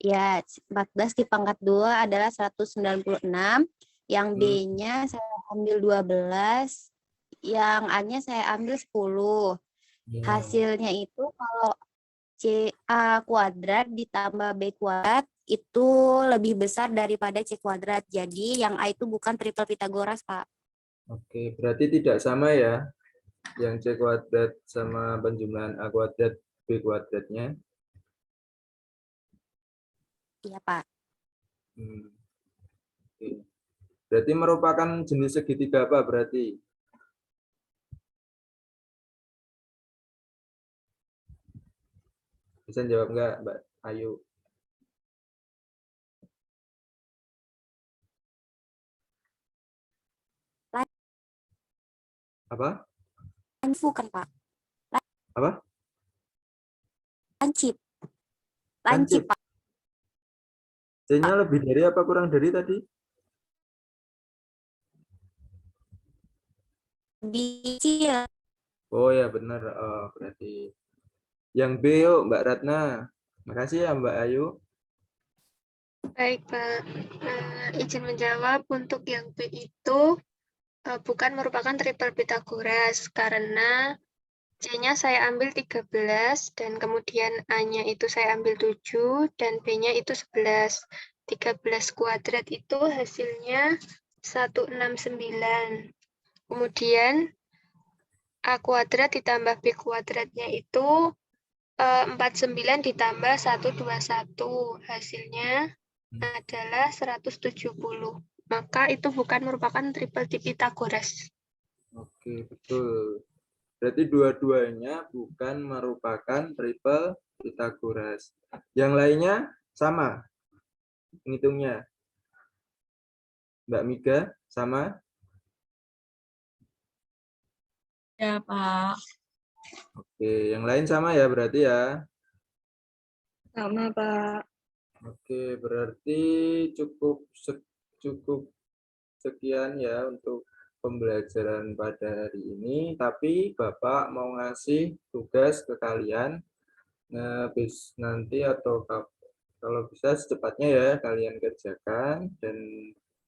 14 di pangkat 2 adalah 196. Yang B-nya saya ambil 12. Yang A-nya saya ambil 10. Hasilnya itu kalau A kuadrat ditambah B kuadrat itu lebih besar daripada C kuadrat. Jadi yang A itu bukan triple Pitagoras, Pak. Oke, berarti tidak sama ya. Yang C kuadrat sama penjumlahan A kuadrat B kuadratnya. Iya, Pak. Oke. Berarti merupakan jenis segitiga apa berarti? Bisa jawab nggak, Mbak Ayu? Apa? Bukan, Pak. Apa? Lancip. Lancip, Pak. C-nya lebih dari apa kurang dari tadi? Kecil. Oh ya benar. Oh, berarti yang B yuk Mbak Ratna. Makasih ya Mbak Ayu. Baik, Pak. Izin menjawab, untuk yang B itu bukan merupakan triple Pitagoras karena C-nya saya ambil 13 dan kemudian A-nya itu saya ambil 7 dan B-nya itu 11. 13 kuadrat itu hasilnya 169. Kemudian A kuadrat ditambah B kuadratnya itu 49 ditambah 121. Hasilnya adalah 170. Maka itu bukan merupakan triple di Pythagoras. Oke, betul. Berarti dua-duanya bukan merupakan triple Pythagoras. Yang lainnya sama ngitungnya. Mbak Miga, sama? Ya, Pak. Oke, yang lain sama ya berarti ya? Sama, Pak. Oke, berarti cukup sekian ya untuk pembelajaran pada hari ini. Tapi Bapak mau ngasih tugas ke kalian. Nah, nanti atau kalau bisa secepatnya ya kalian kerjakan, dan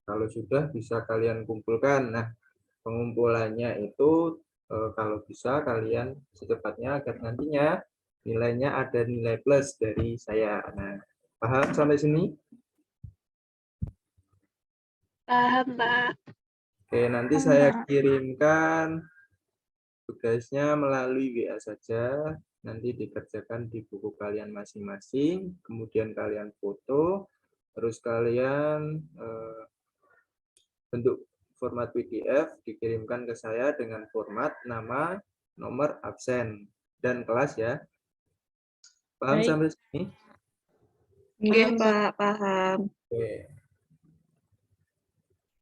kalau sudah bisa kalian kumpulkan. Nah, pengumpulannya itu kalau bisa kalian secepatnya agar nantinya nilainya ada nilai plus dari saya. Nah, paham sampai sini? Paham, Pak. Oke, nanti saya kirimkan tugasnya melalui WA saja. Nanti dikerjakan di buku kalian masing-masing. Kemudian kalian foto, terus kalian bentuk format PDF dikirimkan ke saya dengan format nama, nomor absen, dan kelas ya. Paham Baik. sampai sini? Iya, Pak, paham. Oke.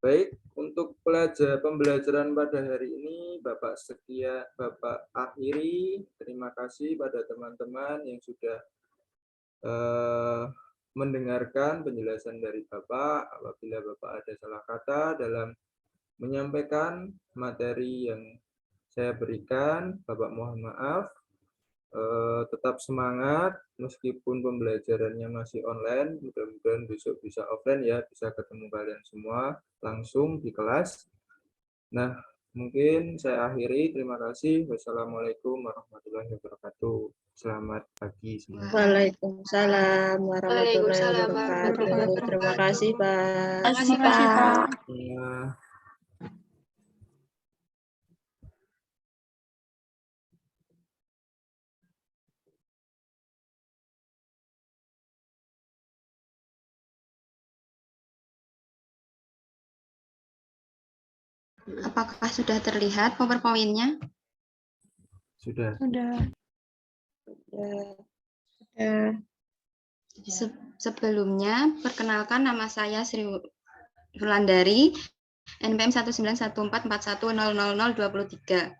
Baik, untuk pembelajaran pada hari ini Bapak akhiri. Terima kasih pada teman-teman yang sudah mendengarkan penjelasan dari Bapak. Apabila Bapak ada salah kata dalam menyampaikan materi yang saya berikan, Bapak mohon maaf. Tetap semangat meskipun pembelajarannya masih online. Mudah-mudahan besok bisa offline ya, bisa ketemu kalian semua langsung di kelas. Nah, mungkin saya akhiri. Terima kasih. Wassalamualaikum warahmatullahi wabarakatuh. Selamat pagi semua. Waalaikumsalam warahmatullahi wabarakatuh. Terima kasih, Pak. Terima kasih, Pak. Ya. Apakah sudah terlihat PowerPoint-nya? Sudah. Sebelumnya, perkenalkan nama saya Sri Wulandari, NPM 19144100023.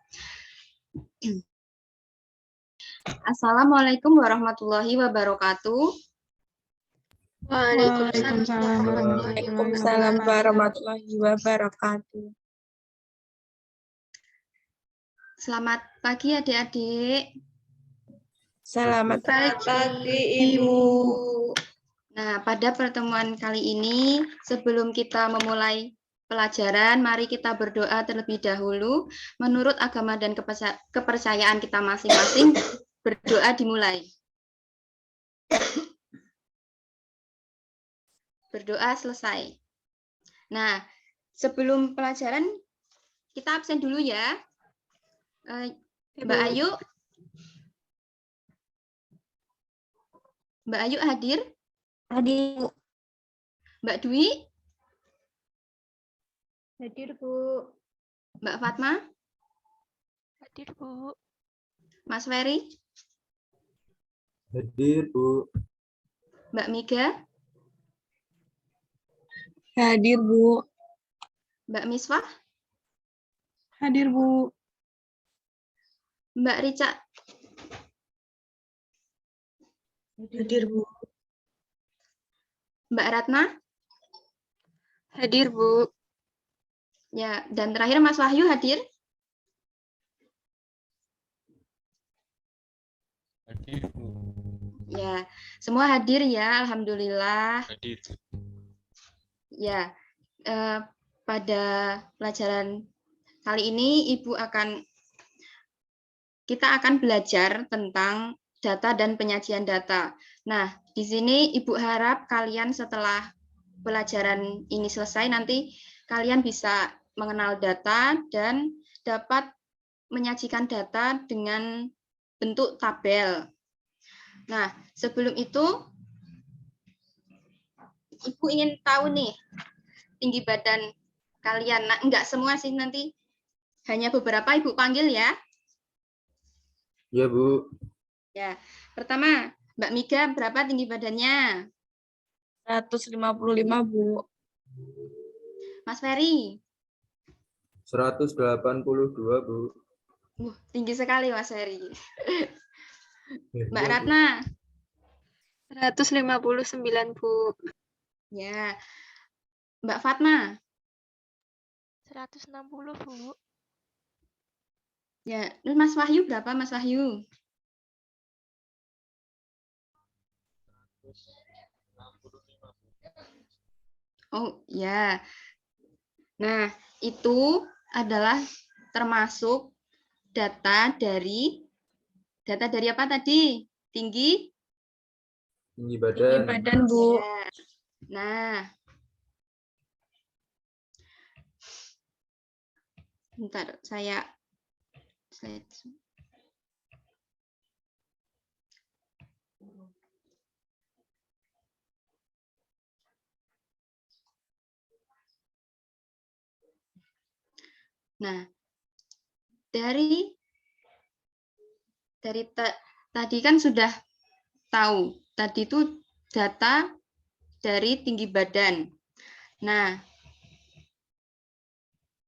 Assalamualaikum warahmatullahi wabarakatuh. Waalaikumsalam warahmatullahi wabarakatuh. Selamat pagi adik-adik. Selamat pagi, Ibu. Nah, pada pertemuan kali ini, sebelum kita memulai pelajaran, mari kita berdoa terlebih dahulu. Menurut agama dan kepercayaan kita masing-masing, berdoa dimulai. Berdoa selesai. Nah, sebelum pelajaran, kita absen dulu ya. Mbak Ayu. Mbak Ayu hadir? Hadir. Mbak Dwi? Hadir, Bu. Mbak Fatma? Hadir, Bu. Mas Ferry? Hadir, Bu. Mbak Miga? Hadir, Bu. Mbak Miswah? Hadir, Bu. Mbak Rica? Hadir, Bu. Mbak Ratna? Hadir, Bu. Ya, dan terakhir Mas Wahyu hadir? Hadir, Bu. Ya, semua hadir ya, alhamdulillah. Hadir. Ya, pada pelajaran kali ini kita akan belajar tentang data dan penyajian data. Nah, di sini Ibu harap kalian setelah pelajaran ini selesai nanti kalian bisa mengenal data dan dapat menyajikan data dengan bentuk tabel. Nah, sebelum itu, Ibu ingin tahu nih, tinggi badan kalian. Nah, enggak semua sih, nanti hanya beberapa Ibu panggil ya. Ya, Bu. Ya, pertama, Mbak Miga berapa tinggi badannya? 155, Bu. Mas Ferry? 182, Bu. Tinggi sekali Mas Ferry. Mbak Ya, Bu. Ratna? 159, Bu. Ya. Mbak Fatma? 160, Bu. Ya, terus Mas Wahyu berapa, Mas Wahyu? Oh, ya. Nah, itu adalah termasuk data dari apa tadi? Tinggi badan. Tinggi badan, Bu. Ya. Nah, bentar, saya slide. Nah, dari tadi kan sudah tahu, tadi itu data dari tinggi badan. Nah,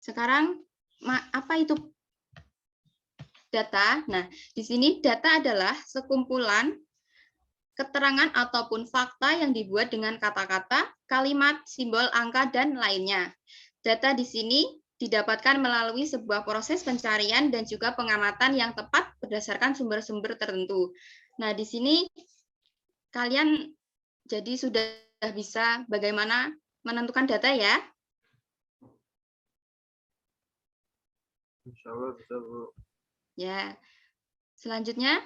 sekarang apa itu data? Nah, di sini data adalah sekumpulan keterangan ataupun fakta yang dibuat dengan kata-kata, kalimat, simbol, angka, dan lainnya. Data di sini didapatkan melalui sebuah proses pencarian dan juga pengamatan yang tepat berdasarkan sumber-sumber tertentu. Nah, di sini kalian jadi sudah bisa bagaimana menentukan data ya? Insya Allah bisa, Bu. Ya. Selanjutnya,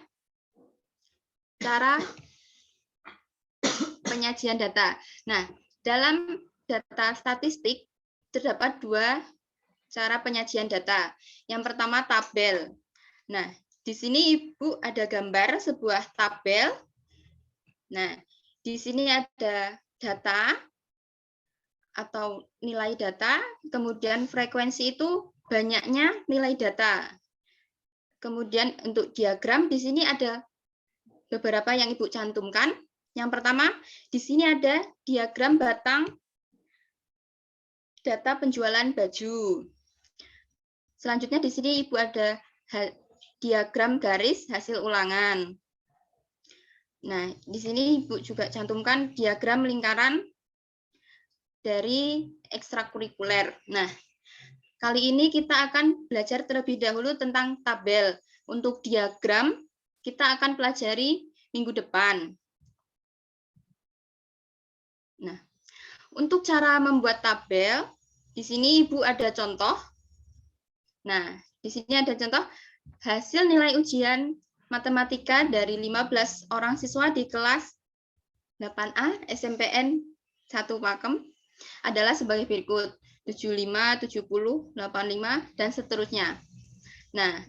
cara penyajian data. Nah, dalam data statistik terdapat dua cara penyajian data. Yang pertama tabel. Nah, di sini Ibu ada gambar sebuah tabel. Nah, di sini ada data atau nilai data, kemudian frekuensi itu banyaknya nilai data. Kemudian untuk diagram di sini ada beberapa yang Ibu cantumkan. Yang pertama, di sini ada diagram batang data penjualan baju. Selanjutnya di sini Ibu ada diagram garis hasil ulangan. Nah, di sini Ibu juga cantumkan diagram lingkaran dari ekstrakurikuler. Nah, kali ini kita akan belajar terlebih dahulu tentang tabel. Untuk diagram, kita akan pelajari minggu depan. Nah, untuk cara membuat tabel, di sini Ibu ada contoh. Nah, di sini ada contoh hasil nilai ujian matematika dari 15 orang siswa di kelas 8A SMPN 1 Pakem adalah sebagai berikut, 75, 70, 85, dan seterusnya. Nah,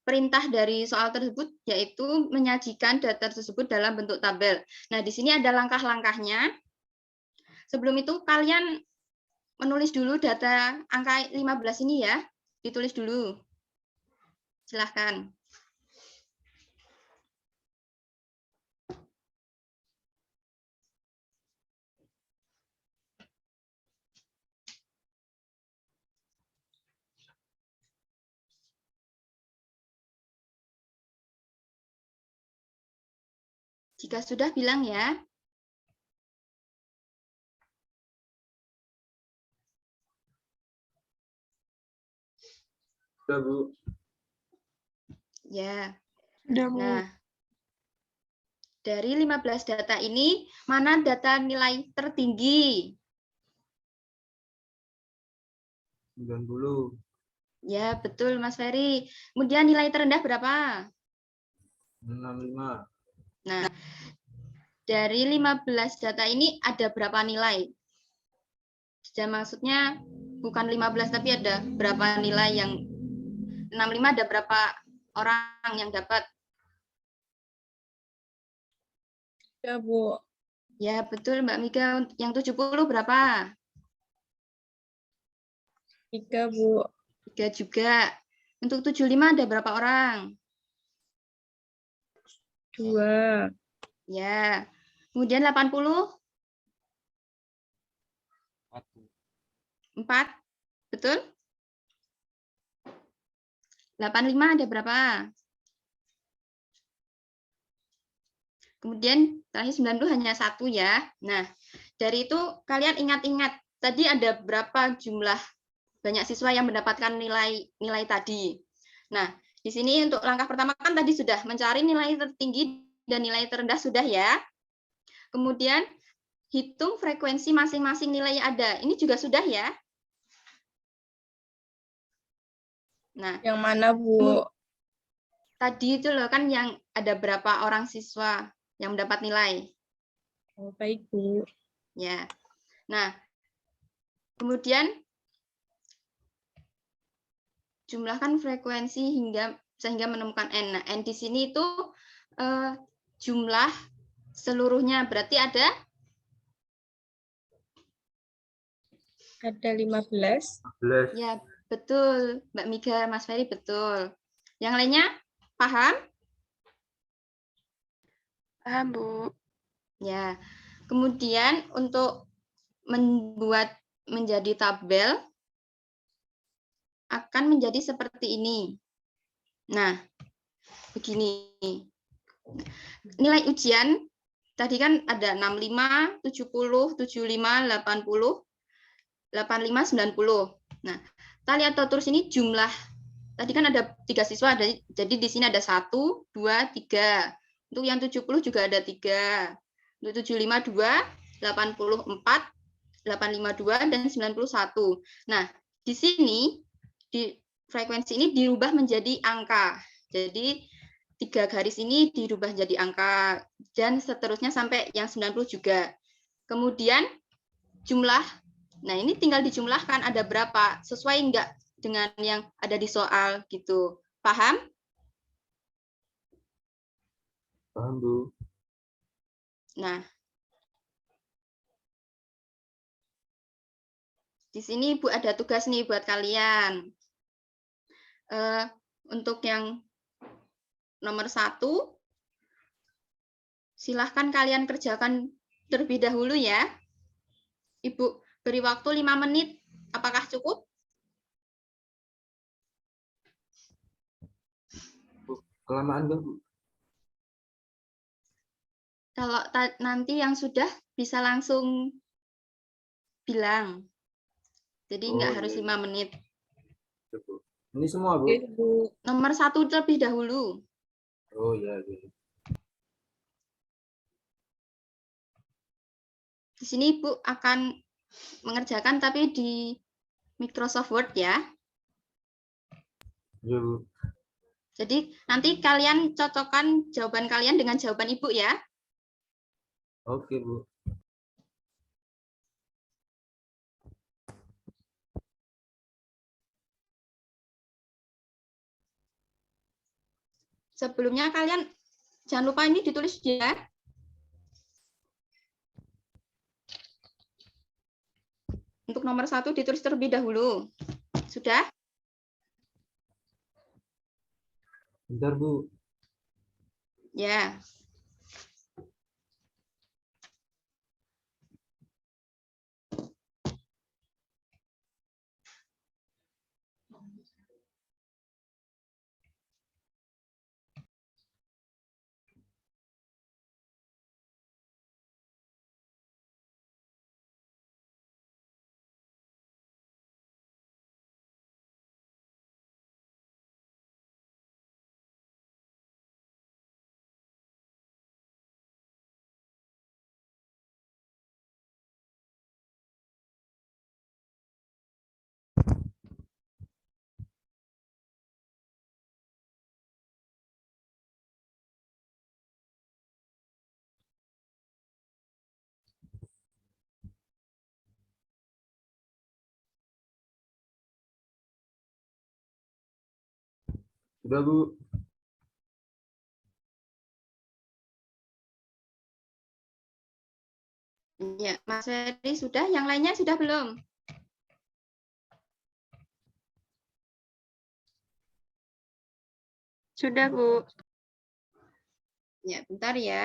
perintah dari soal tersebut yaitu menyajikan data tersebut dalam bentuk tabel. Nah, di sini ada langkah-langkahnya. Sebelum itu, kalian menulis dulu data angka 15 ini ya, ditulis dulu. Silahkan. Jika sudah bilang ya. Sudah, Bu. Ya. Sudah, Bu. Nah, dari 15 data ini, mana data nilai tertinggi? 90. Ya, betul Mas Ferry. Kemudian nilai terendah berapa? 65. Nah, dari 15 data ini ada berapa nilai? Jadi maksudnya bukan 15 tapi ada berapa nilai yang 65 ada berapa orang yang dapat? Ya, Bu. Ya, betul Mbak Mika. Yang 70 berapa? 3, Bu. 3 juga. Untuk 75 ada berapa orang? 2. Ya. Kemudian 80? 4. Betul? 85 ada berapa? Kemudian terakhir 90 hanya 1 ya. Nah, dari itu kalian ingat-ingat tadi ada berapa jumlah banyak siswa yang mendapatkan nilai tadi. Nah, di sini untuk langkah pertama kan tadi sudah mencari nilai tertinggi dan nilai terendah sudah ya. Kemudian hitung frekuensi masing-masing nilai yang ada. Ini juga sudah ya. Nah, yang mana, Bu? Tadi itu loh kan yang ada berapa orang siswa yang mendapat nilai. Oh, baik, Bu. Ya. Nah, kemudian jumlahkan frekuensi sehingga menemukan N. Nah, N di sini itu jumlah seluruhnya berarti ada 15. Ya, betul. Mbak Miga, Mas Ferry betul. Yang lainnya paham? Paham, Bu. Ya. Kemudian untuk membuat menjadi tabel akan menjadi seperti ini. Nah, begini. Nilai ujian tadi kan ada 65, 70, 75, 80, 85, 90. Nah, tali atau tulis ini jumlah. Tadi kan ada 3 siswa, jadi di sini ada 1, 2, 3. Untuk yang 70 juga ada 3. Untuk 75, 2, 84, 852, dan 91. Nah, di sini, di frekuensi ini dirubah menjadi angka. Jadi, 3 garis ini dirubah jadi angka, dan seterusnya sampai yang 90 juga. Kemudian, jumlah, nah ini tinggal dijumlahkan ada berapa, sesuai enggak dengan yang ada di soal gitu. Paham? Paham, Bu. Nah, di sini Bu ada tugas nih buat kalian. Untuk yang nomor 1, silahkan kalian kerjakan terlebih dahulu ya. Ibu beri waktu 5 menit. Apakah cukup? Kelamaan nggak, Bu? Kalau nanti yang sudah bisa langsung bilang. Jadi nggak harus 5 menit. Ini semua, Bu? Nomor 1 terlebih dahulu. Oh, iya. Di sini Ibu akan mengerjakan tapi di Microsoft Word ya. Iya, Bu. Jadi nanti kalian cocokkan jawaban kalian dengan jawaban Ibu ya. Oke, Bu. Sebelumnya kalian jangan lupa ini ditulis ya. Untuk nomor 1 ditulis terlebih dahulu. Sudah? Bentar, Bu. Ya. Sudah, Bu. Ya, Mas Ferry sudah, yang lainnya sudah belum? Sudah, Bu. Ya, bentar ya.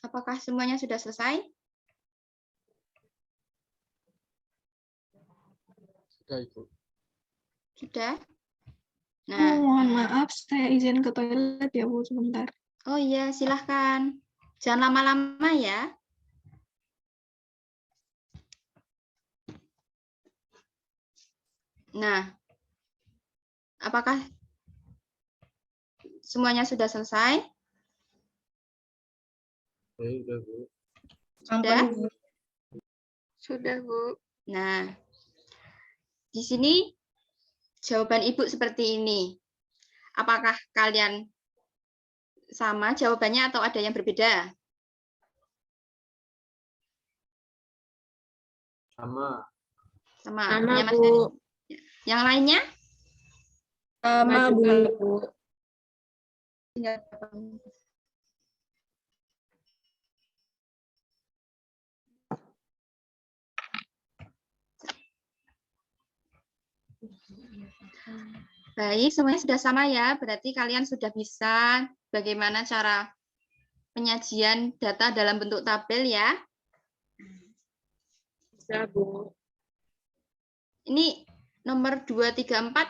Apakah semuanya sudah selesai? Sudah, Ibu. Sudah? Bu, Nah, mohon maaf, saya izin ke toilet ya, Bu, sebentar. oh iya, silahkan. Jangan lama-lama ya. Nah, apakah semuanya sudah selesai? Sudah, Bu. Sudah? Sudah, Bu. Nah, di sini jawaban Ibu seperti ini. Apakah kalian sama jawabannya atau ada yang berbeda? Sama. Sama. Sama, Ya, Mas Bu. Ferry. Yang lainnya? Sama, Bu. Baik, semuanya sudah sama ya. Berarti kalian sudah bisa bagaimana cara penyajian data dalam bentuk tabel ya. Sudah, Bu. Ini nomor 2, 3, 4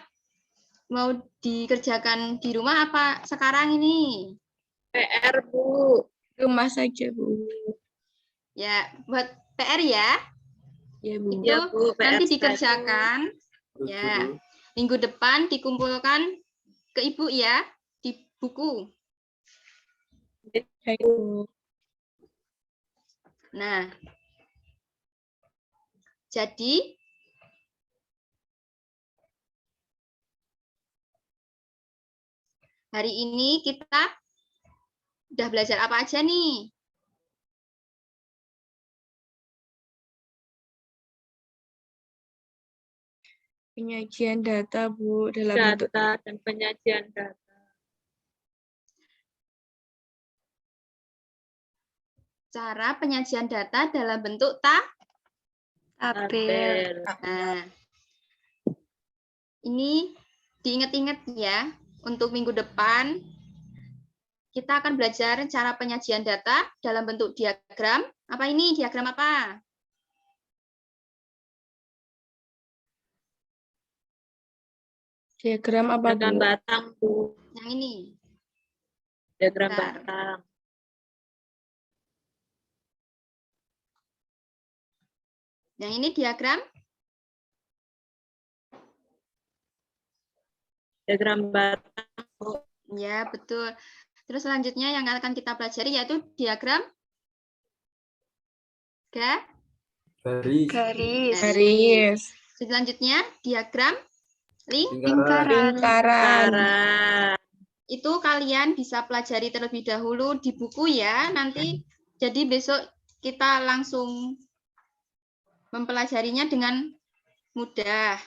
mau dikerjakan di rumah apa sekarang ini? PR, Bu. Rumah saja, Bu. Ya, buat PR ya. Ya, Bu. Itu Ya, Bu, PR nanti saya. dikerjakan. Setuju, Ya, Bu. minggu depan dikumpulkan ke Ibu ya di buku. Baik, Bu. Nah, jadi hari ini kita udah belajar apa aja nih? Penyajian data, Bu, dalam bentuk Data dan penyajian data. Cara penyajian data dalam bentuk Tabel. Nah, ini diingat-ingat ya, untuk minggu depan kita akan belajar cara penyajian data dalam bentuk diagram. Apa ini? Diagram apa? diagram apa, Diagram Bu? batang, Bu. Yang ini. Diagram Bentar. batang. Yang ini diagram Diagram batang. ya, betul. Terus selanjutnya yang akan kita pelajari yaitu diagram Garis. Garis. Selanjutnya diagram Lingkaran. Lingkaran. Itu kalian bisa pelajari terlebih dahulu di buku ya. Nanti jadi besok kita langsung mempelajarinya dengan mudah.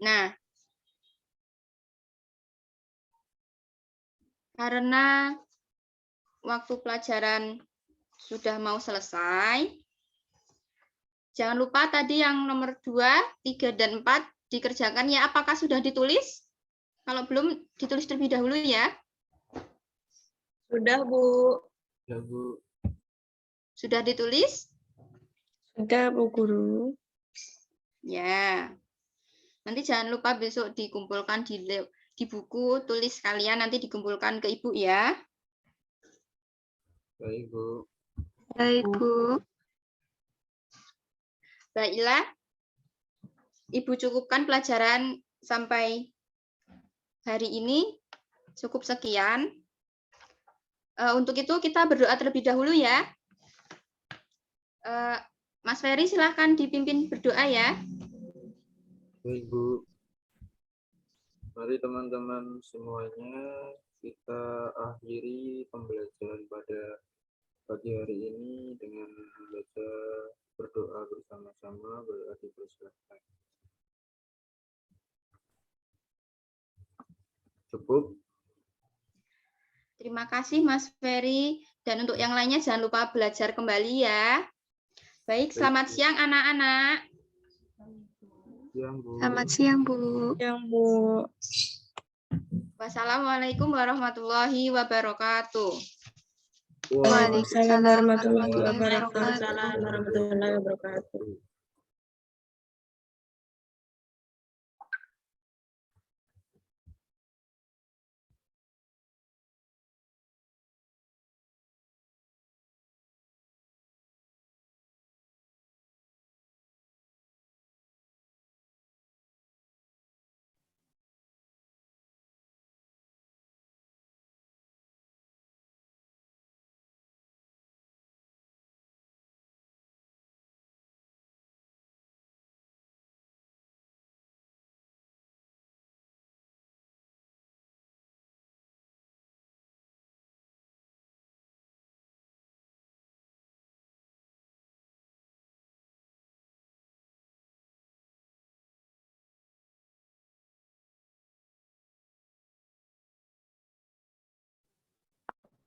Nah, karena waktu pelajaran sudah mau selesai, Jangan lupa tadi yang nomor 2, 3, dan 4 dikerjakan ya. Apakah sudah ditulis? Kalau belum, ditulis terlebih dahulu ya. Sudah, Bu. Ya, Bu. Sudah ditulis? Sudah, Bu Guru. Ya. Nanti jangan lupa besok dikumpulkan di buku tulis kalian, nanti dikumpulkan ke Ibu ya. Baik, Bu. Baik, Bu. Baiklah, Ibu cukupkan pelajaran sampai hari ini. Cukup sekian. Untuk itu kita berdoa terlebih dahulu ya. Mas Ferry silahkan dipimpin berdoa ya. Baik, Bu. Mari teman-teman semuanya kita akhiri pembelajaran pada pagi hari ini dengan membaca berdoa bersama-sama, berdoa dipersilakan. Cukup. Terima kasih Mas Ferry. Dan untuk yang lainnya jangan lupa belajar kembali ya. Baik, selamat siang anak-anak. Siang, Bu. Selamat siang, Bu. Siang, Bu. Wassalamualaikum warahmatullahi wabarakatuh. Waalaikumsalam warahmatullahi Waalaikumsalam wabarakatuh.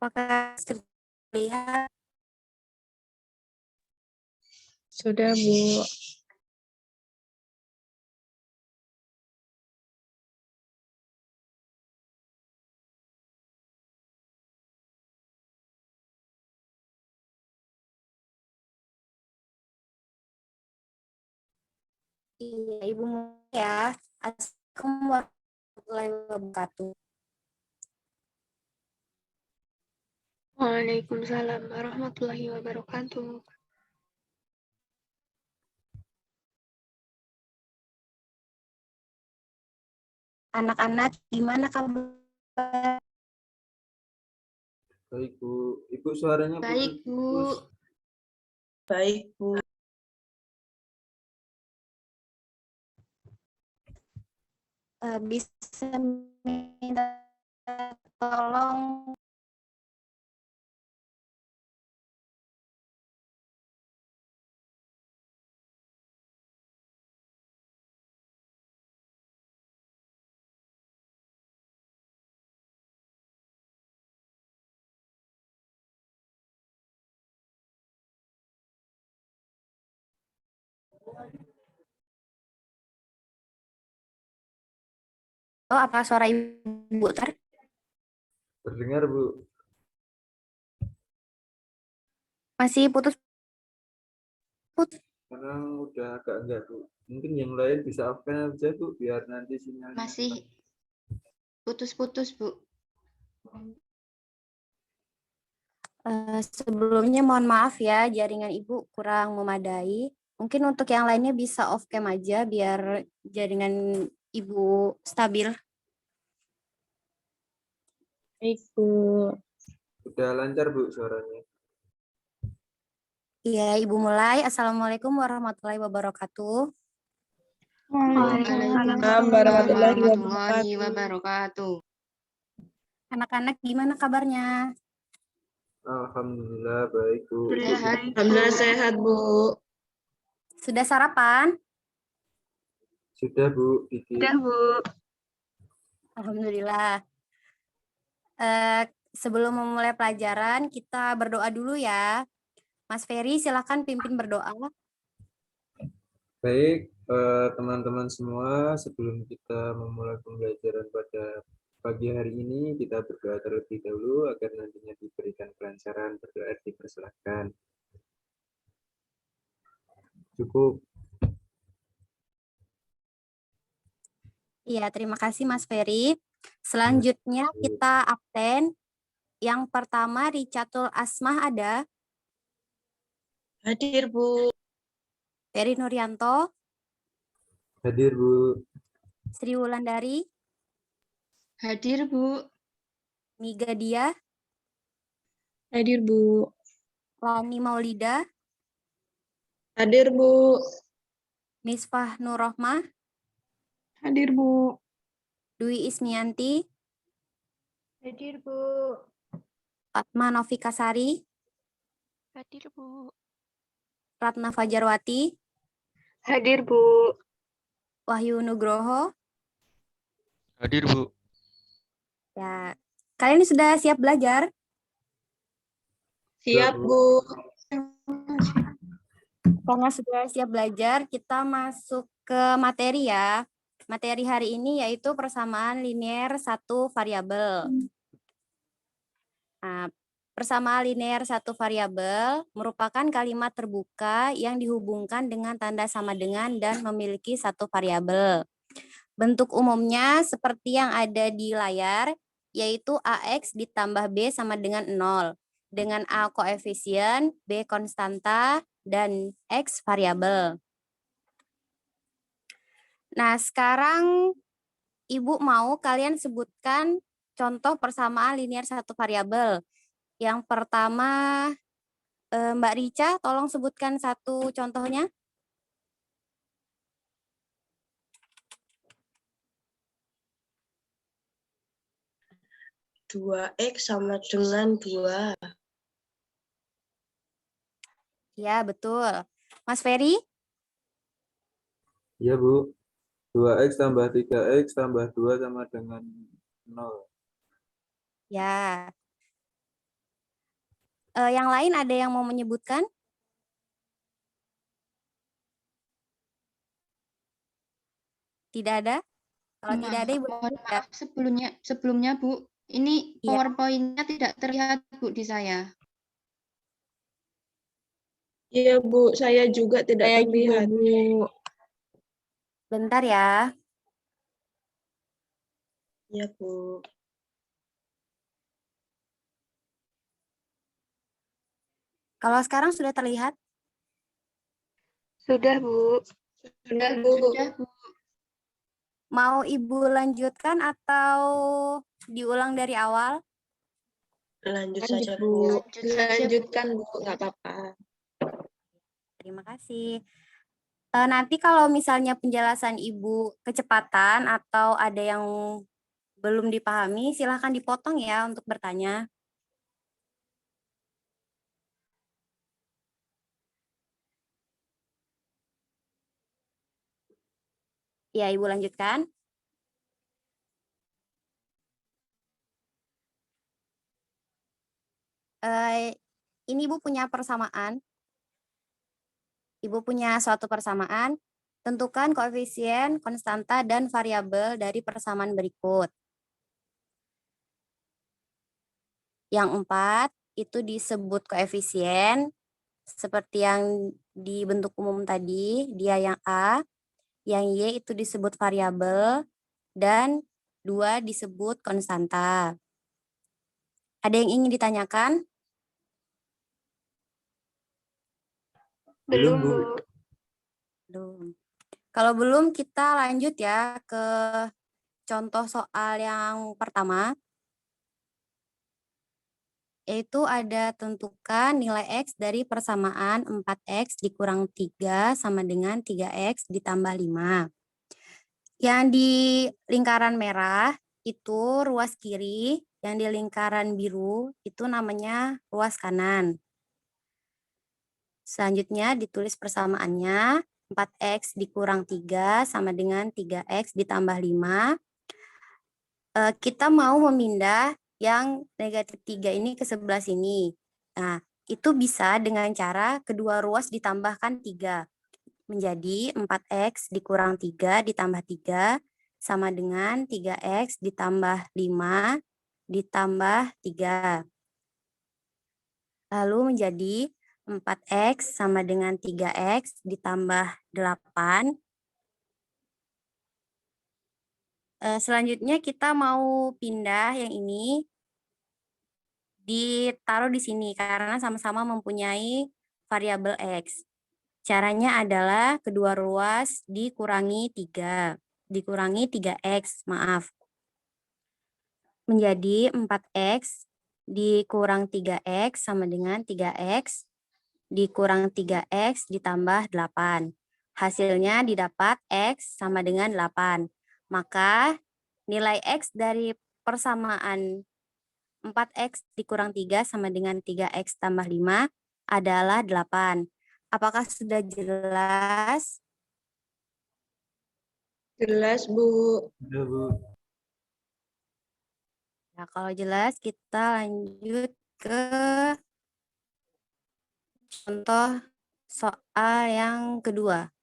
Apakah terlihat? Sudah, Bu. Iya, Ibu ya. Assalamualaikum warahmatullahi wabarakatuh. Waalaikumsalam warahmatullahi wabarakatuh. Anak-anak, gimana kabar? Baik, Bu. Ibu suaranya Baik, Bu. Baik, Bu. Bisa minta tolong apa suara Ibu terdengar, Bu. masih putus. Sekarang udah agak enggak, Bu. Mungkin yang lain bisa off-cam aja, Bu, biar nanti sinyalnya. Masih putus-putus, Bu. Sebelumnya mohon maaf ya, jaringan Ibu kurang memadai. Mungkin untuk yang lainnya bisa off cam aja biar jaringan Ibu stabil. Baik, Bu. Udah lancar, Bu, suaranya. Iya, Ibu mulai. Assalamualaikum warahmatullahi wabarakatuh. Waalaikumsalam warahmatullahi wabarakatuh. Anak-anak gimana kabarnya? Alhamdulillah baik, Bu. Alhamdulillah sehat, Bu. Sudah sarapan? Sudah, Bu. Sudah, Bu. Alhamdulillah. Sebelum memulai pelajaran, kita berdoa dulu ya. Mas Ferry, silakan pimpin berdoa. Baik, teman-teman semua, sebelum kita memulai pembelajaran pada pagi hari ini, kita berdoa terlebih dahulu agar nantinya diberikan kelancaran. Berdoa dipersilahkan. Cukup. Iya, terima kasih Mas Ferry. Selanjutnya kita absen. Yang pertama Ricatul Asmah ada. Hadir, Bu. Ferry Nuryanto. Hadir, Bu. Sri Wulandari. Hadir, Bu. Miga Dia. Hadir, Bu. Lani Maulida. Hadir, Bu. Misfah Nurrohmah. Hadir, Bu. Dwi Ismianti. Hadir, Bu. Fatma Novikasari. Hadir, Bu. Ratna Fajarwati. Hadir, Bu. Wahyu Nugroho. Hadir, Bu. Ya, kalian sudah siap belajar? Siap, Bu. Karena sudah siap belajar, kita masuk ke materi ya. Materi hari ini yaitu persamaan linier satu variabel. Nah, persamaan linier satu variabel merupakan kalimat terbuka yang dihubungkan dengan tanda sama dengan dan memiliki satu variabel. Bentuk umumnya seperti yang ada di layar, yaitu AX ditambah B sama dengan 0. Dengan A koefisien, B konstanta, dan X variabel. Nah, sekarang Ibu mau kalian sebutkan contoh persamaan linier satu variabel. Yang pertama, Mbak Rica, tolong sebutkan satu contohnya. 2X sama dengan 2. Ya, betul. Mas Ferry? Iya, Bu. 2X tambah 3X tambah 2 sama dengan 0. Ya. Yang lain ada yang mau menyebutkan? Tidak ada? Kalau tidak ada, Ibu. Mohon maaf sebelumnya Bu, ini Iya. PowerPoint-nya tidak terlihat Bu di saya. Iya, Bu. Saya juga tidak terlihat. Bu. Bentar ya. Iya, Bu. Kalau sekarang sudah terlihat? Sudah, Bu. Sudah, Bu. Sudah, Bu. Mau Ibu lanjutkan atau diulang dari awal? Lanjut Lanjut, saja, Bu. Bu. Lanjutkan, Bu. Nggak apa-apa. Terima kasih. Nanti kalau misalnya penjelasan Ibu kecepatan atau ada yang belum dipahami, silahkan dipotong ya untuk bertanya. Ya, Ibu lanjutkan. Ini Ibu punya persamaan. Ibu punya suatu persamaan. Tentukan koefisien, konstanta, dan variabel dari persamaan berikut. Yang 4 itu disebut koefisien, seperti yang di bentuk umum tadi, dia yang A. Yang Y itu disebut variabel, dan 2 disebut konstanta. Ada yang ingin ditanyakan? Belum, Bu. Belum. Kalau belum, kita lanjut ya ke contoh soal yang pertama. Yaitu ada tentukan nilai X dari persamaan 4X dikurang 3 sama dengan 3X ditambah 5. Yang di lingkaran merah itu ruas kiri, yang di lingkaran biru itu namanya ruas kanan. Selanjutnya ditulis persamaannya, 4X dikurang 3 sama dengan 3X ditambah 5. Kita mau memindah yang negatif 3 ini ke sebelah sini. Nah, itu bisa dengan cara kedua ruas ditambahkan 3. menjadi 4X dikurang 3 ditambah 3 sama dengan 3X ditambah 5 ditambah 3. Lalu menjadi 4X sama dengan 3X ditambah 8. Selanjutnya kita mau pindah yang ini ditaruh di sini karena sama-sama mempunyai variabel X. Caranya adalah kedua ruas dikurangi 3. Dikurangi 3X, maaf. Menjadi 4X dikurang 3X sama dengan 3X dikurang 3X ditambah 8. Hasilnya didapat X sama dengan 8. Maka nilai X dari persamaan 4X dikurang 3 sama dengan 3X tambah 5 adalah 8. Apakah sudah jelas? Jelas, Bu. Sudah, Bu. Nah, kalau jelas kita lanjut ke contoh soal yang kedua.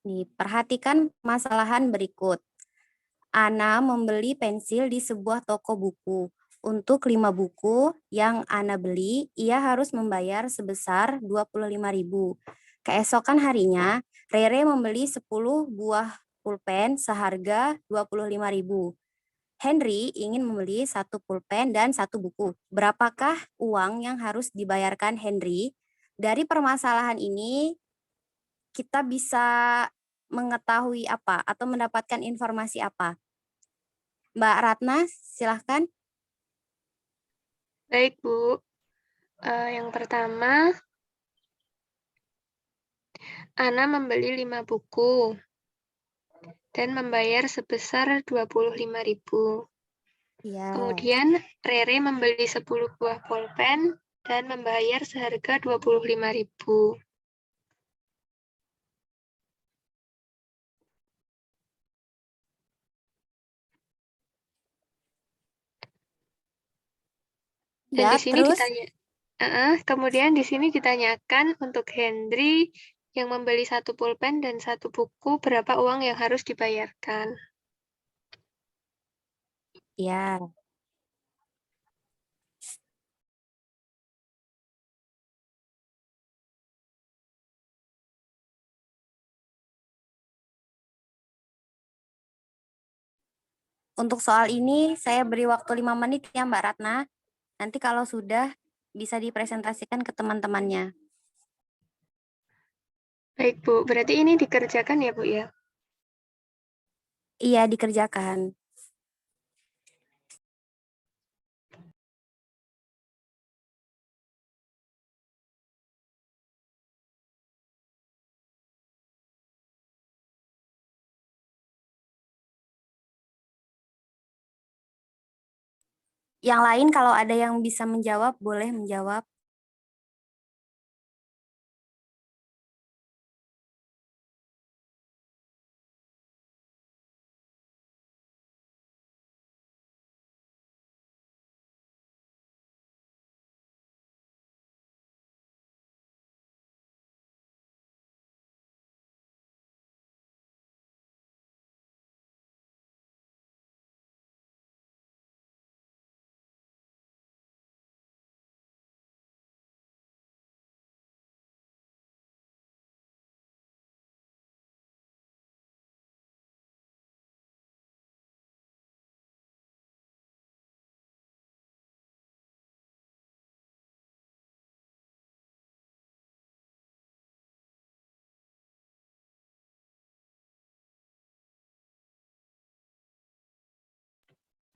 Nih, perhatikan masalahan berikut. Ana membeli pensil di sebuah toko buku. Untuk 5 buku yang Ana beli, ia harus membayar sebesar 25.000. Keesokan harinya, Rere membeli 10 buah pulpen seharga 25.000. Henry ingin membeli 1 pulpen dan 1 buku. Berapakah uang yang harus dibayarkan Henry? Dari permasalahan ini, kita bisa mengetahui apa atau mendapatkan informasi apa? Mbak Ratna, silahkan. Baik, Bu. Yang pertama, Ana membeli 5 buku dan membayar sebesar 25.000. Ya. Kemudian Rere membeli 10 buah pulpen dan membayar seharga 25.000. Dan Ya, di sini terus? kemudian di sini ditanyakan untuk Henry yang membeli 1 pulpen dan 1 buku, berapa uang yang harus dibayarkan? Ya. Untuk soal ini saya beri waktu 5 menit ya Mbak Ratna. Nanti kalau sudah bisa dipresentasikan ke teman-temannya. Baik, Bu. Berarti ini dikerjakan ya, Bu, ya? Iya, dikerjakan. Yang lain kalau ada yang bisa menjawab, boleh menjawab.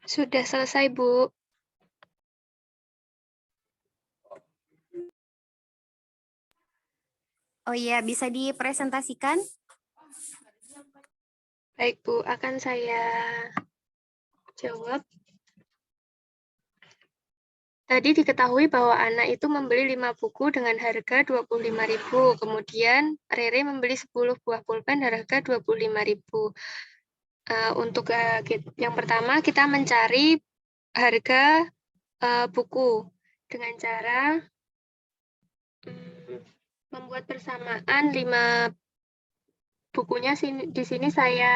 Sudah selesai, Bu. Oh iya, bisa dipresentasikan? Baik, Bu. Akan saya jawab. Tadi diketahui bahwa Ana itu membeli 5 buku dengan harga 25.000. Kemudian Rere membeli 10 buah pulpen harga 25.000. Untuk yang pertama kita mencari harga buku dengan cara membuat persamaan 5 bukunya di sini saya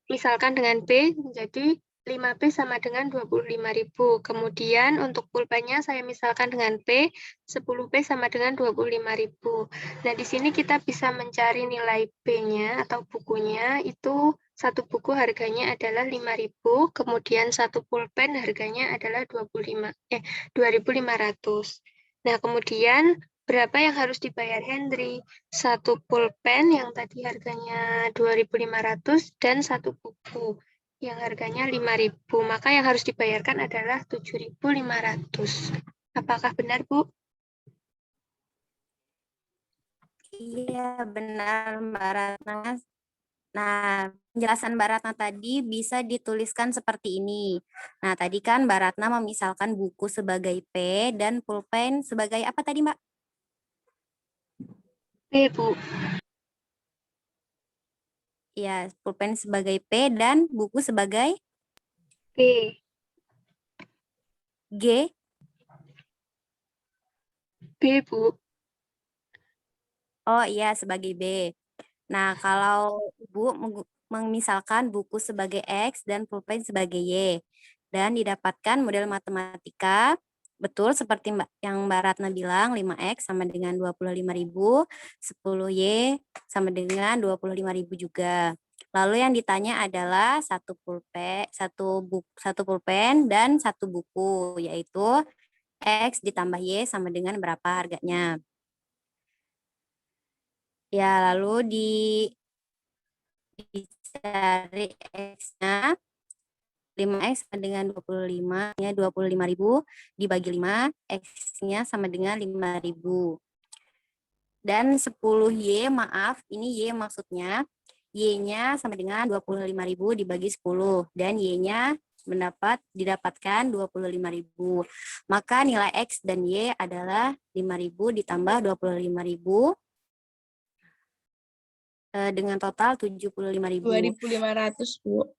misalkan dengan P, jadi 5P sama dengan 25.000. Kemudian untuk pulpennya saya misalkan dengan P, 10P sama dengan 25.000. Nah, di sini kita bisa mencari nilai P-nya atau bukunya, itu satu buku harganya adalah 5.000, kemudian satu pulpen harganya adalah 2.500. Nah, kemudian berapa yang harus dibayar Henry? Satu pulpen yang tadi harganya 2.500 dan satu buku yang harganya 5.000. Maka yang harus dibayarkan adalah 7.500. Apakah benar, Bu? Iya, benar Mbak Ratna. Nah, penjelasan Mbak Ratna tadi bisa dituliskan seperti ini. Nah, tadi kan Mbak Ratna memisalkan buku sebagai P dan pulpen sebagai apa tadi, Mbak? P, Bu. Ya, pulpen sebagai P dan buku sebagai P. G. B, Bu. Oh iya, sebagai B. Nah, kalau Ibu memisalkan buku sebagai X dan pulpen sebagai Y, dan didapatkan model matematika, betul seperti yang Mbak Ratna bilang, 5X sama dengan 25.000, 10Y sama dengan 25.000 juga. Lalu yang ditanya adalah satu pulpen dan satu buku, yaitu X ditambah Y sama dengan berapa harganya. Ya, lalu dicari X-nya, 5X sama dengan 25, nya 25.000 dibagi 5, X-nya sama dengan 5.000. Dan 10Y, maaf, ini Y maksudnya, Y-nya sama dengan 25.000 dibagi 10, dan Y-nya didapatkan 25.000. Maka nilai X dan Y adalah 5.000 ditambah 25.000, dengan total 75.000. 2.500, Bu.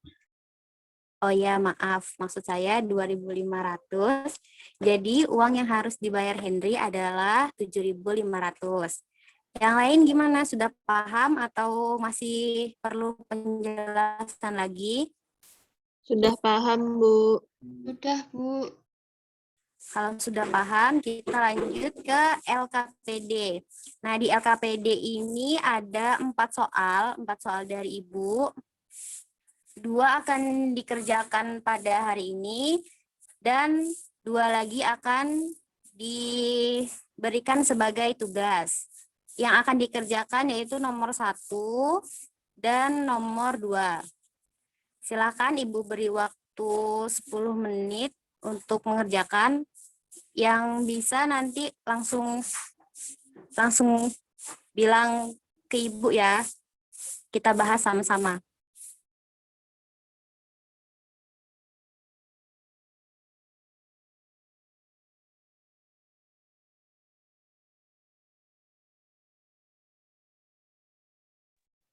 Oh ya, maaf. Maksud saya 2.500. Jadi uang yang harus dibayar Henry adalah 7.500. Yang lain gimana? Sudah paham atau masih perlu penjelasan lagi? Sudah paham, Bu. Sudah, Bu. Kalau sudah paham, kita lanjut ke LKPD. Nah, di LKPD ini ada 4 soal dari Ibu. 2 akan dikerjakan pada hari ini, dan 2 lagi akan diberikan sebagai tugas. Yang akan dikerjakan yaitu nomor 1 dan nomor 2. Silakan Ibu beri waktu 10 menit untuk mengerjakan. Yang bisa nanti langsung bilang ke Ibu ya. Kita bahas sama-sama.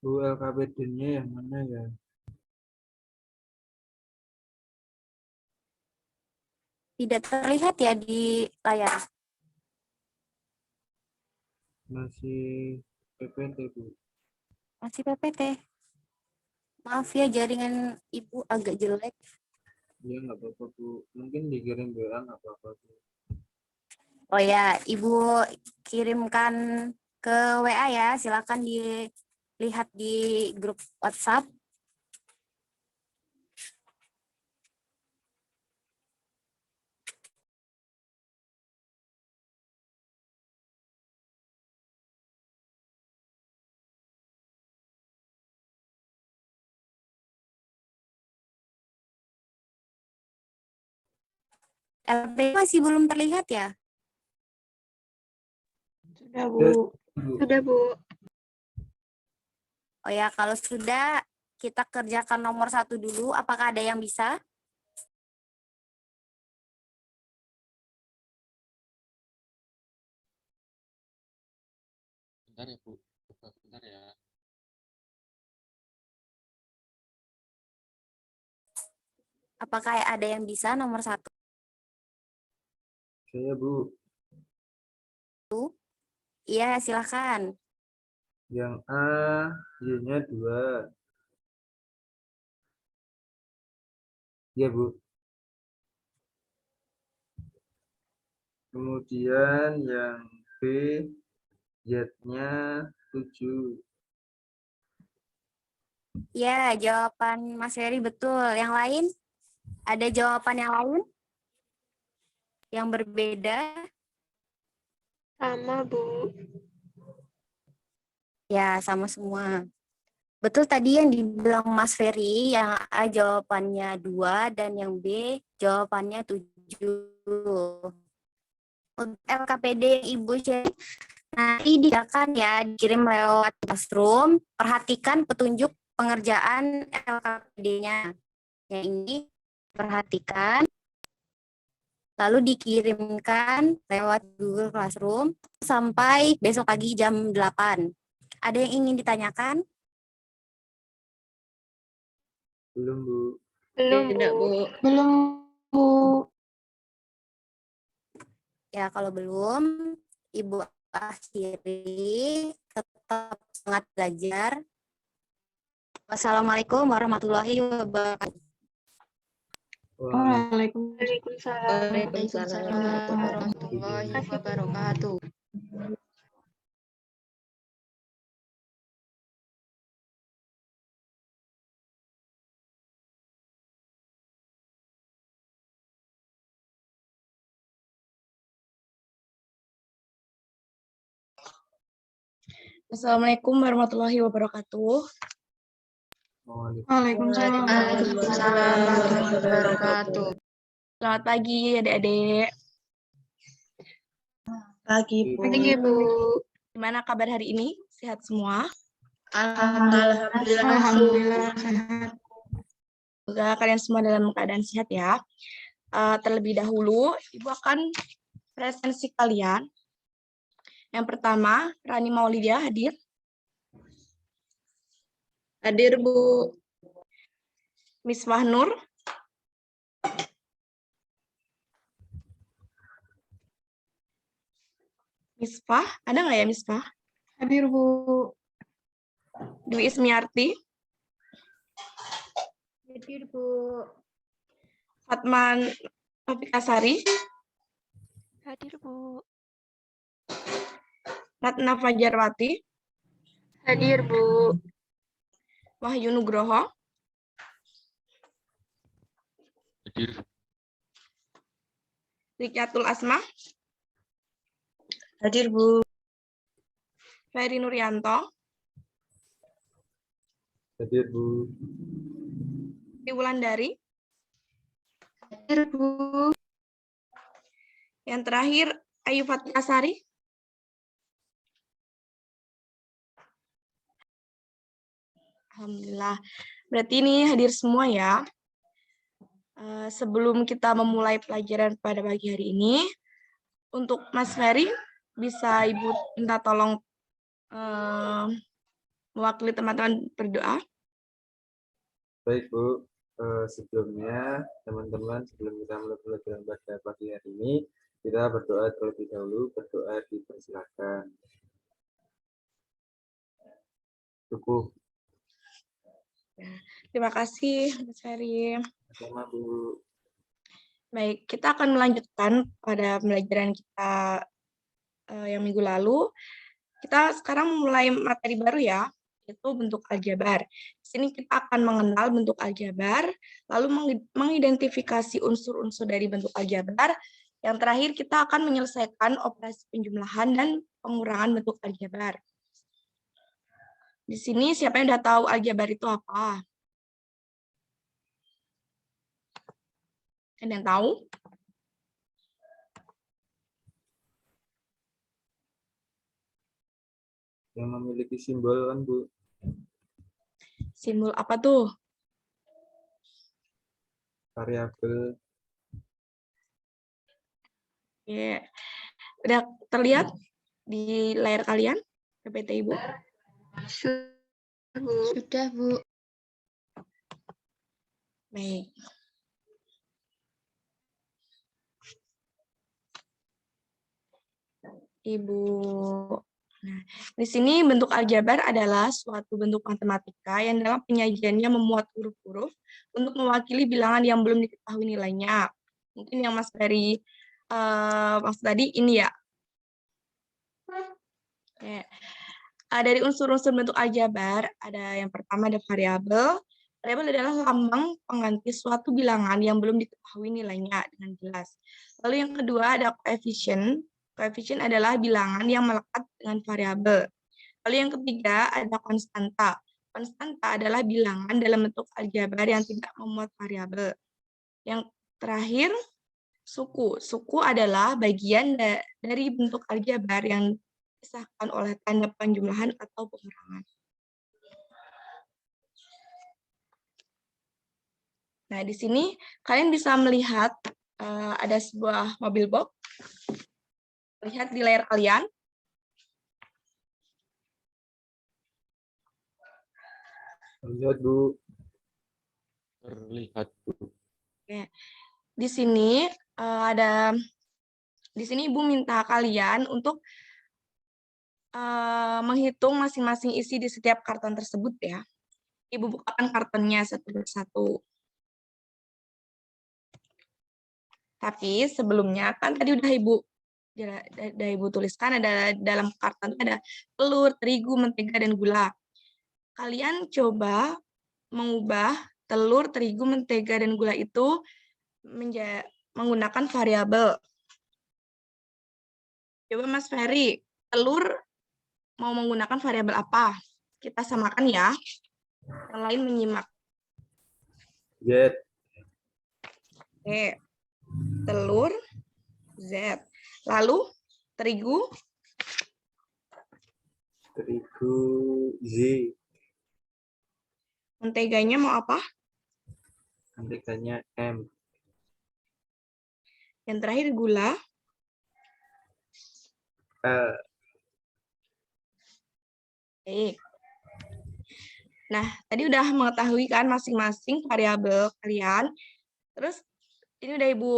Bu, LKPD-nya yang mana ya? Tidak terlihat ya di layar. Masih PPT, Bu. Masih PPT. Maaf ya, jaringan Ibu agak jelek. Iya, nggak apa-apa, Bu. Mungkin dikirim WA, nggak apa-apa, Bu. Oh ya, Ibu kirimkan ke WA ya. Silakan dilihat di grup WhatsApp. LP masih belum terlihat ya? Sudah, Bu. Sudah, Bu. Oh ya, kalau sudah kita kerjakan nomor 1 dulu. Apakah ada yang bisa? Bentar ya, Bu. Bentar ya. Apakah ada yang bisa nomor 1? Saya, Bu. Iya, silakan. Yang A, Y-nya 2. Iya, Bu. Kemudian yang B, Z-nya 7. Ya, jawaban Mas Ferry betul. Yang lain? Ada jawaban yang lain? Yang berbeda? Sama, Bu. Ya, sama semua. Betul tadi yang dibilang Mas Ferry, yang A jawabannya 2 dan yang B jawabannya 7. Untuk LKPD yang Ibu share nanti diakan ya, dikirim lewat Classroom. Perhatikan petunjuk pengerjaan LKPD-nya. Yang ini perhatikan, lalu dikirimkan lewat Google Classroom sampai besok pagi jam 8. Ada yang ingin ditanyakan? Belum, Bu. Belum, Tidak, Bu. Bu. Belum, Bu. Ya, kalau belum, Ibu akhiri, tetap semangat belajar. Wassalamualaikum warahmatullahi wabarakatuh. Waalaikumsalam. Waalaikumsalam warahmatullahi wabarakatuh. Assalamualaikum warahmatullahi wabarakatuh. Waalaikumsalam. Waalaikumsalam warahmatullahi wabarakatuh. Selamat pagi adik-adik. Pagi, Bu. Pagi, Bu. Gimana kabar hari ini? Sehat semua? Alhamdulillah sehat. Semoga kalian semua dalam keadaan sehat ya. Terlebih dahulu, Ibu akan presensi kalian. Yang pertama, Rani Maulidia hadir. Hadir, Bu. Miss Mahnur. Misfah, ada nggak ya Misfah? Hadir, Bu. Dwi Ismiarti. Hadir, Bu. Fatman Novikasari. Hadir, Bu. Ratna Fajarwati. Hadir, Bu. Wahyu Nugroho. Hadir. Rikyatul Asma. Hadir, Bu. Ferry Nuryanto. Hadir, Bu. Sri Wulandari. Hadir, Bu. Yang terakhir, Ayu Fatkasari. Alhamdulillah. Berarti ini hadir semua ya. Sebelum kita memulai pelajaran pada pagi hari ini, untuk Mas Ferry, bisa Ibu minta tolong mewakili teman-teman berdoa. Baik, Bu. Sebelumnya, teman-teman, sebelum kita mulai pelajaran pada pagi hari ini, kita berdoa terlebih dahulu. Berdoa dipersilakan. Cukup. Terima kasih, Mas Ferry. Sama, Bu. Baik, kita akan melanjutkan pada pembelajaran kita yang minggu lalu. Kita sekarang memulai materi baru ya, yaitu bentuk aljabar. Di sini kita akan mengenal bentuk aljabar, lalu mengidentifikasi unsur-unsur dari bentuk aljabar. Yang terakhir kita akan menyelesaikan operasi penjumlahan dan pengurangan bentuk aljabar. Di sini siapa yang sudah tahu aljabar itu apa? Ada yang tahu? Yang memiliki simbol kan, Bu? Simbol apa tuh? Variabel. Ya, udah terlihat di layar kalian, PPT Ibu? Sudah, Bu. Baik. Ibu Nah, di sini bentuk aljabar adalah suatu bentuk matematika yang dalam penyajiannya memuat huruf-huruf untuk mewakili bilangan yang belum diketahui nilainya. Mungkin yang Mas Ferry maksud tadi ini ya. Dari unsur-unsur bentuk aljabar, ada yang pertama ada variabel. Variabel adalah lambang pengganti suatu bilangan yang belum diketahui nilainya dengan jelas. Lalu yang kedua ada koefisien. Koefisien adalah bilangan yang melekat dengan variabel. Lalu yang ketiga ada konstanta. Konstanta adalah bilangan dalam bentuk aljabar yang tidak memuat variabel. Yang terakhir suku. Suku adalah bagian dari bentuk aljabar yang disahkan oleh tanda penjumlahan atau pengurangan. Nah, di sini kalian bisa melihat ada sebuah mobil box. Lihat di layar kalian. Lihat, Bu. Terlihat, Bu. Oke. Di sini Ibu minta kalian untuk menghitung masing-masing isi di setiap karton tersebut ya. Ibu bukakan kartonnya satu persatu. Tapi sebelumnya kan tadi udah Ibu tuliskan ada dalam karton ada telur, terigu, mentega, dan gula. Kalian coba mengubah telur, terigu, mentega, dan gula itu menggunakan variabel. Coba Mas Ferry, telur mau menggunakan variabel apa? Kita samakan ya. Yang lain menyimak. Z. Oke. Telur, Z. Lalu, terigu? Terigu, Z. Menteganya mau apa? Menteganya M. Yang terakhir, gula? Baik. Nah, tadi udah mengetahui kan masing-masing variabel kalian. Terus, ini udah Ibu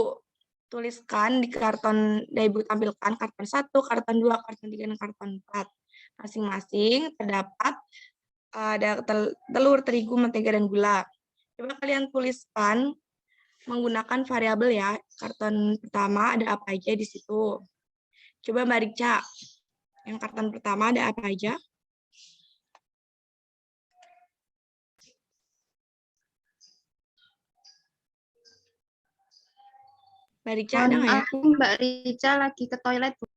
tuliskan di karton, udah Ibu tampilkan karton 1, karton 2, karton 3, dan karton 4. Masing-masing terdapat ada telur, terigu, mentega, dan gula. Coba kalian tuliskan menggunakan variabel ya. Karton pertama ada apa aja di situ. Coba Mbak Rica, yang karton pertama ada apa aja? Mbak Rica ada nggak ya? Mbak Rica lagi ke toilet, Bu.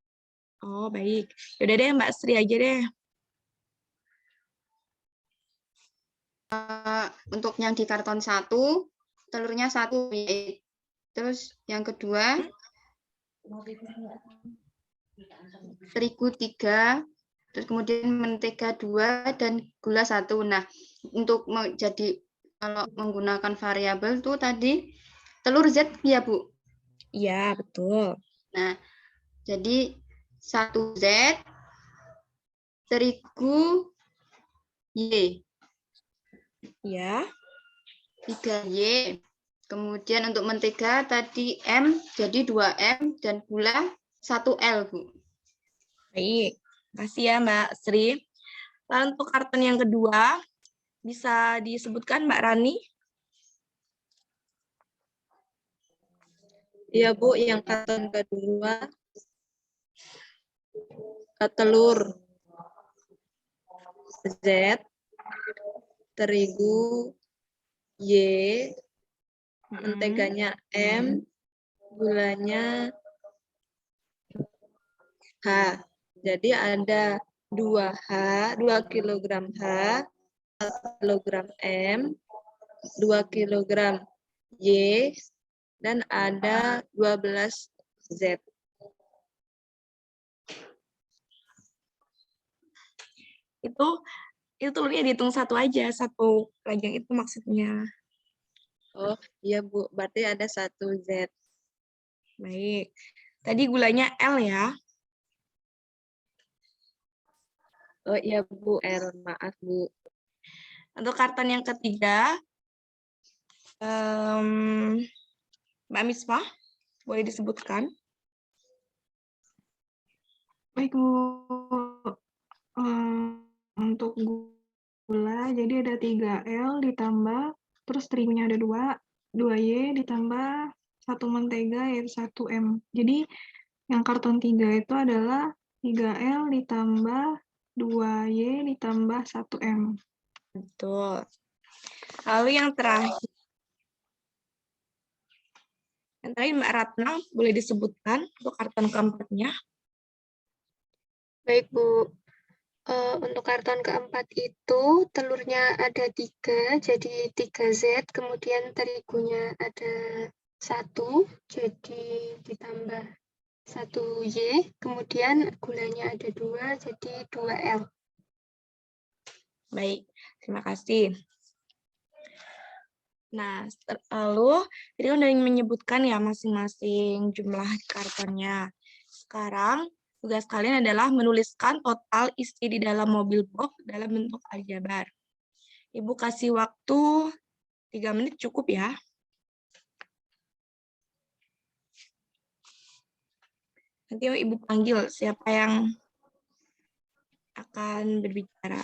Oh, baik. Yaudah deh, Mbak Sri aja deh. Untuk yang di karton 1, telurnya 1. Terus yang kedua, terigu 3, terus kemudian mentega 2, dan gula 1. Nah, untuk jadi kalau menggunakan variabel tuh tadi, telur Z ya, Bu? Iya, betul. Nah, jadi 1 Z, terigu Y. Ya. 3 Y. Kemudian untuk mentega tadi M, jadi 2M, dan gula 1L, Bu. Baik, makasih ya Mbak Sri. Lalu untuk karton yang kedua, bisa disebutkan Mbak Rani? Iya Bu, yang karton kedua telur Z, terigu Y, menteganya M, gulanya H. Jadi ada 2 kilogram H, 1 kilogram M, 2 kilogram Y, dan ada 12 Z. Itu telurnya dihitung satu aja, satu keranjang itu maksudnya. Oh iya Bu, berarti ada 1 Z. Baik. Tadi gulanya L ya? Oh iya Bu, error, maaf Bu. Untuk karton yang ketiga, Mbak Misbah, boleh disebutkan? Baik Bu. Untuk gula, jadi ada 3L ditambah, terus terigunya ada 2Y ditambah 1 mentega yaitu 1M. Jadi yang karton 3 itu adalah 3L ditambah 2Y ditambah 1M. Betul. Lalu yang terakhir Mbak Ratna, boleh disebutkan untuk karton keempatnya? Baik, Bu. Untuk karton keempat itu telurnya ada 3, jadi 3Z, kemudian terigunya ada 1, jadi ditambah 1Y, kemudian gulanya ada 2, jadi 2L. Baik, terima kasih. Nah, lalu tadi udah menyebutkan ya masing-masing jumlah kartonnya. Sekarang tugas kalian adalah menuliskan total isi di dalam mobil box dalam bentuk aljabar. Ibu kasih waktu 3 menit cukup ya. Nanti Ibu panggil siapa yang akan berbicara.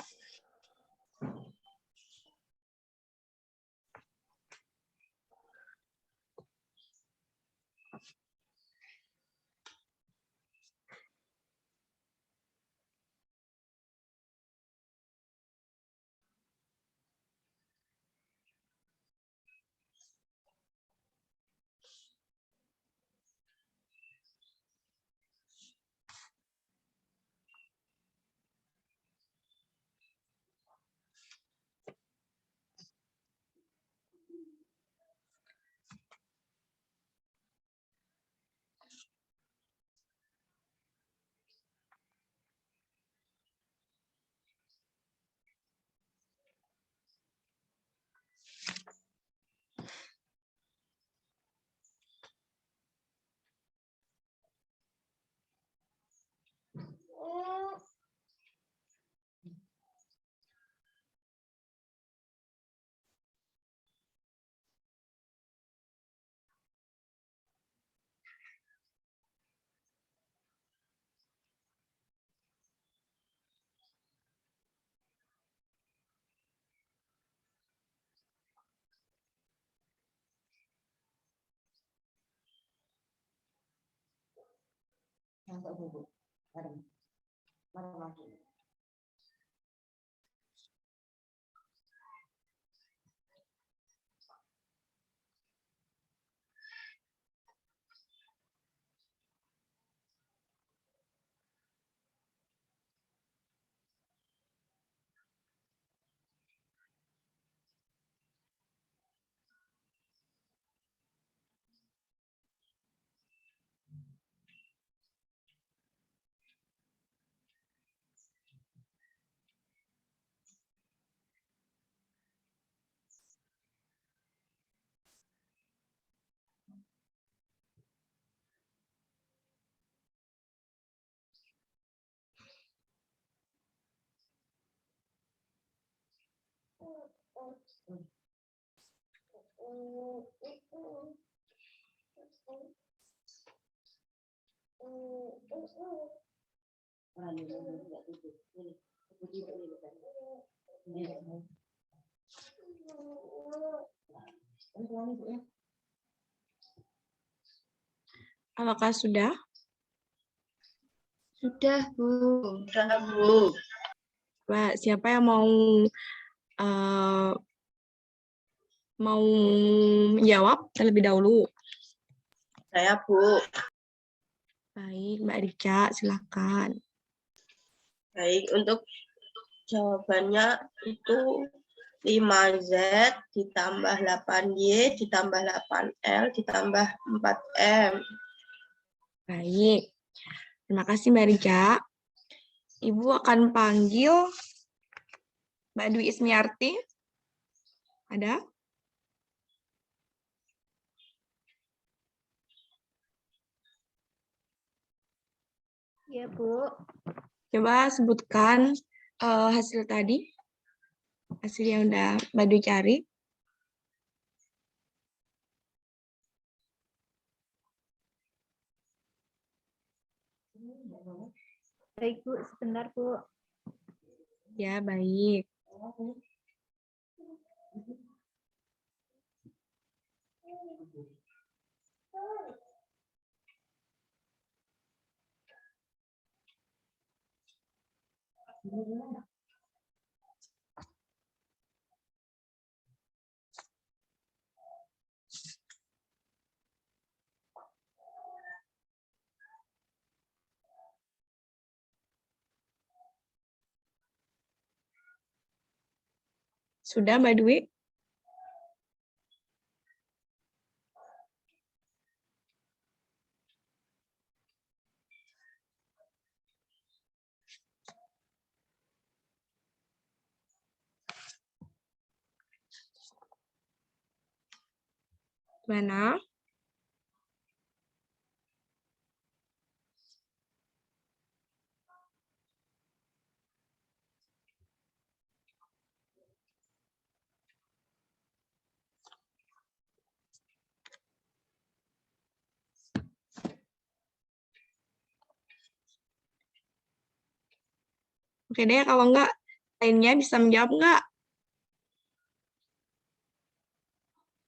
Apakah sudah? Sudah, Bu. Sudah, Bu. Pak, siapa yang mau menjawab terlebih dahulu? Saya, Bu. Baik, Mbak Rica, silakan. Baik, untuk jawabannya itu 5Z ditambah 8Y ditambah 8L ditambah 4M. Baik, terima kasih Mbak Rica. Ibu akan panggil Mbak Dwi Ismiarti. Ada? Ya, Bu. Coba sebutkan hasil tadi. Hasil yang udah Mbak Dwi cari. Baik, Bu. Sebentar, Bu. Ya, baik. Sudah, Mbak Dwi? Mana? Oke deh, kalau enggak, lainnya bisa menjawab enggak?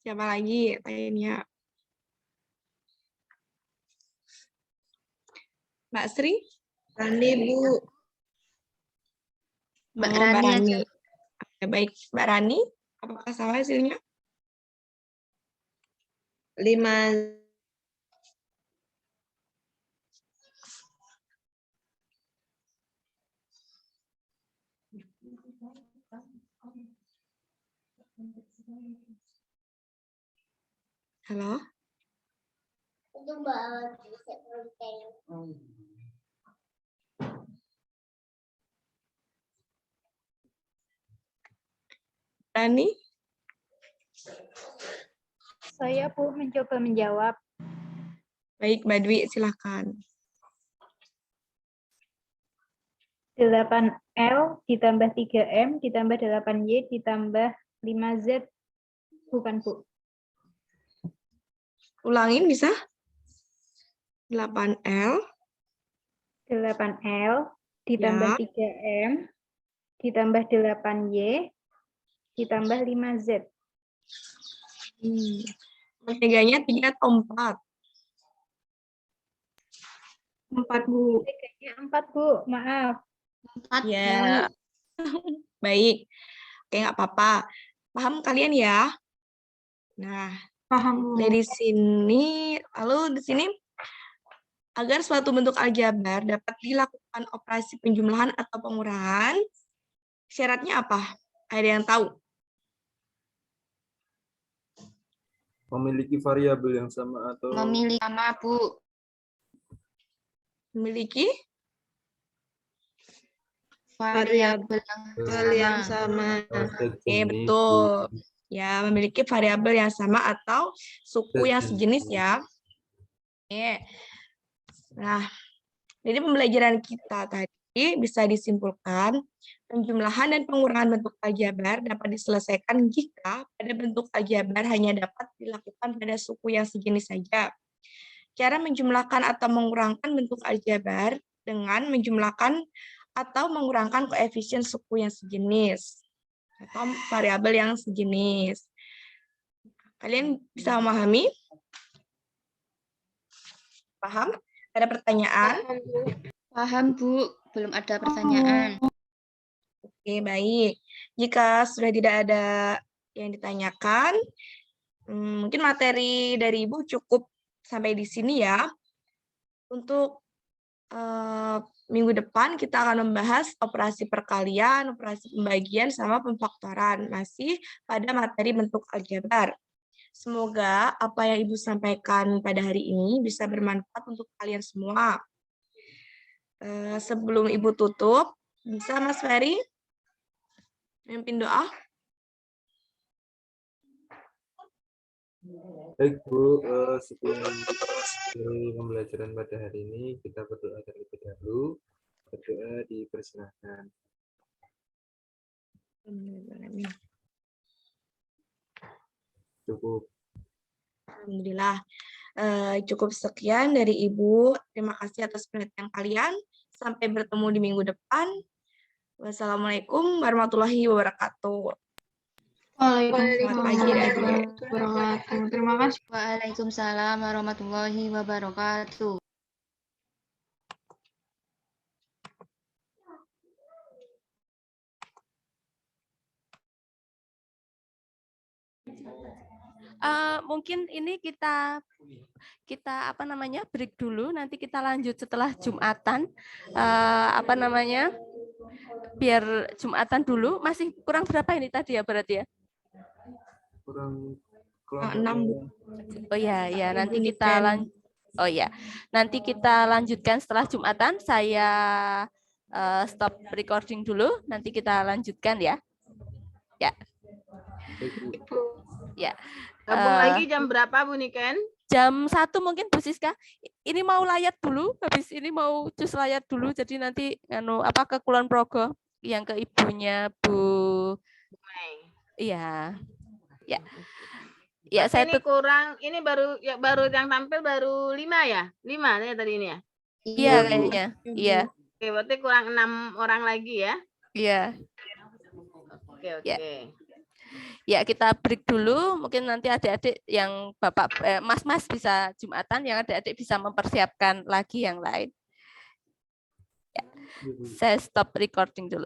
Siapa lagi lainnya? Mbak Sri? Rani, Bu. Mbak Oh, Rani Mbak Rani. aja. Oke, baik, Mbak Rani. Apakah salah hasilnya? 5. Halo? Rani? Saya Bu mencoba menjawab. Baik, Mbak Dwi, silakan. 8L ditambah 3M ditambah 8Y ditambah 5Z. Bukan, Bu. Ulangin bisa? 8L. 8L ditambah Ya. 3M ditambah 8Y ditambah 5Z. Mentiganya 3 atau 4? 4, Bu. Tiganya 4, Bu. Maaf. 4, Ya. Baik. Oke, nggak apa-apa. Paham kalian ya? Nah, Paham. dari sini, lalu di sini, agar suatu bentuk aljabar dapat dilakukan operasi penjumlahan atau pengurangan, syaratnya apa? Ada yang tahu? Memiliki variabel yang sama atau memiliki sama, Bu. Memiliki Variabel yang sama. Oke, betul. Ya, memiliki variabel yang sama atau suku yang sejenis ya. Oke. Nah, dari pembelajaran kita tadi bisa disimpulkan penjumlahan dan pengurangan bentuk aljabar dapat diselesaikan jika pada bentuk aljabar hanya dapat dilakukan pada suku yang sejenis saja. Cara menjumlahkan atau mengurangkan bentuk aljabar dengan menjumlahkan atau mengurangkan koefisien suku yang sejenis atau variabel yang sejenis. Kalian bisa memahami? Paham? Ada pertanyaan? Paham, Bu. Belum ada pertanyaan. Oke, baik. Jika sudah tidak ada yang ditanyakan, mungkin materi dari Ibu cukup sampai di sini ya. Untuk minggu depan kita akan membahas operasi perkalian, operasi pembagian, sama pemfaktoran. Masih pada materi bentuk aljabar. Semoga apa yang Ibu sampaikan pada hari ini bisa bermanfaat untuk kalian semua. Sebelum Ibu tutup, bisa Mas Ferry memimpin doa? Baik Bu, sebelum pembelajaran pada hari ini kita berdoa terlebih dahulu. Berdoa dipersilahkan. Cukup. Alhamdulillah. Cukup sekian dari Ibu. Terima kasih atas perhatian kalian. Sampai bertemu di minggu depan. Wassalamualaikum warahmatullahi wabarakatuh. Waalaikumsalam. Terima kasih. Waalaikumsalam warahmatullahi wabarakatuh. Mungkin ini kita apa namanya break dulu, nanti kita lanjut setelah Jumatan. Apa namanya, biar Jumatan dulu. Masih kurang berapa ini tadi ya berarti ya? Kurang 6. Oh ya, ya nanti kita nanti kita lanjutkan setelah Jumatan. Saya stop recording dulu, nanti kita lanjutkan ya. Ya. Ya. Gabung lagi jam berapa Bu Niken? Jam 1 mungkin Bu Siska. Ini mau layat dulu, habis ini mau cus layat dulu, jadi nanti ke Kulon Progo yang ke ibunya Bu. Iya. Ya. Ya, saya ini kurang, ini baru yang tampil baru 5 ya? 5 ya tadi ini ya? Iya kayaknya. Iya. Oke, berarti kurang 6 orang lagi ya? Iya. Oke. Ya, kita break dulu. Mungkin nanti adik-adik yang mas-mas bisa Jumatan, yang adik-adik bisa mempersiapkan lagi yang lain. Ya. Saya stop recording dulu.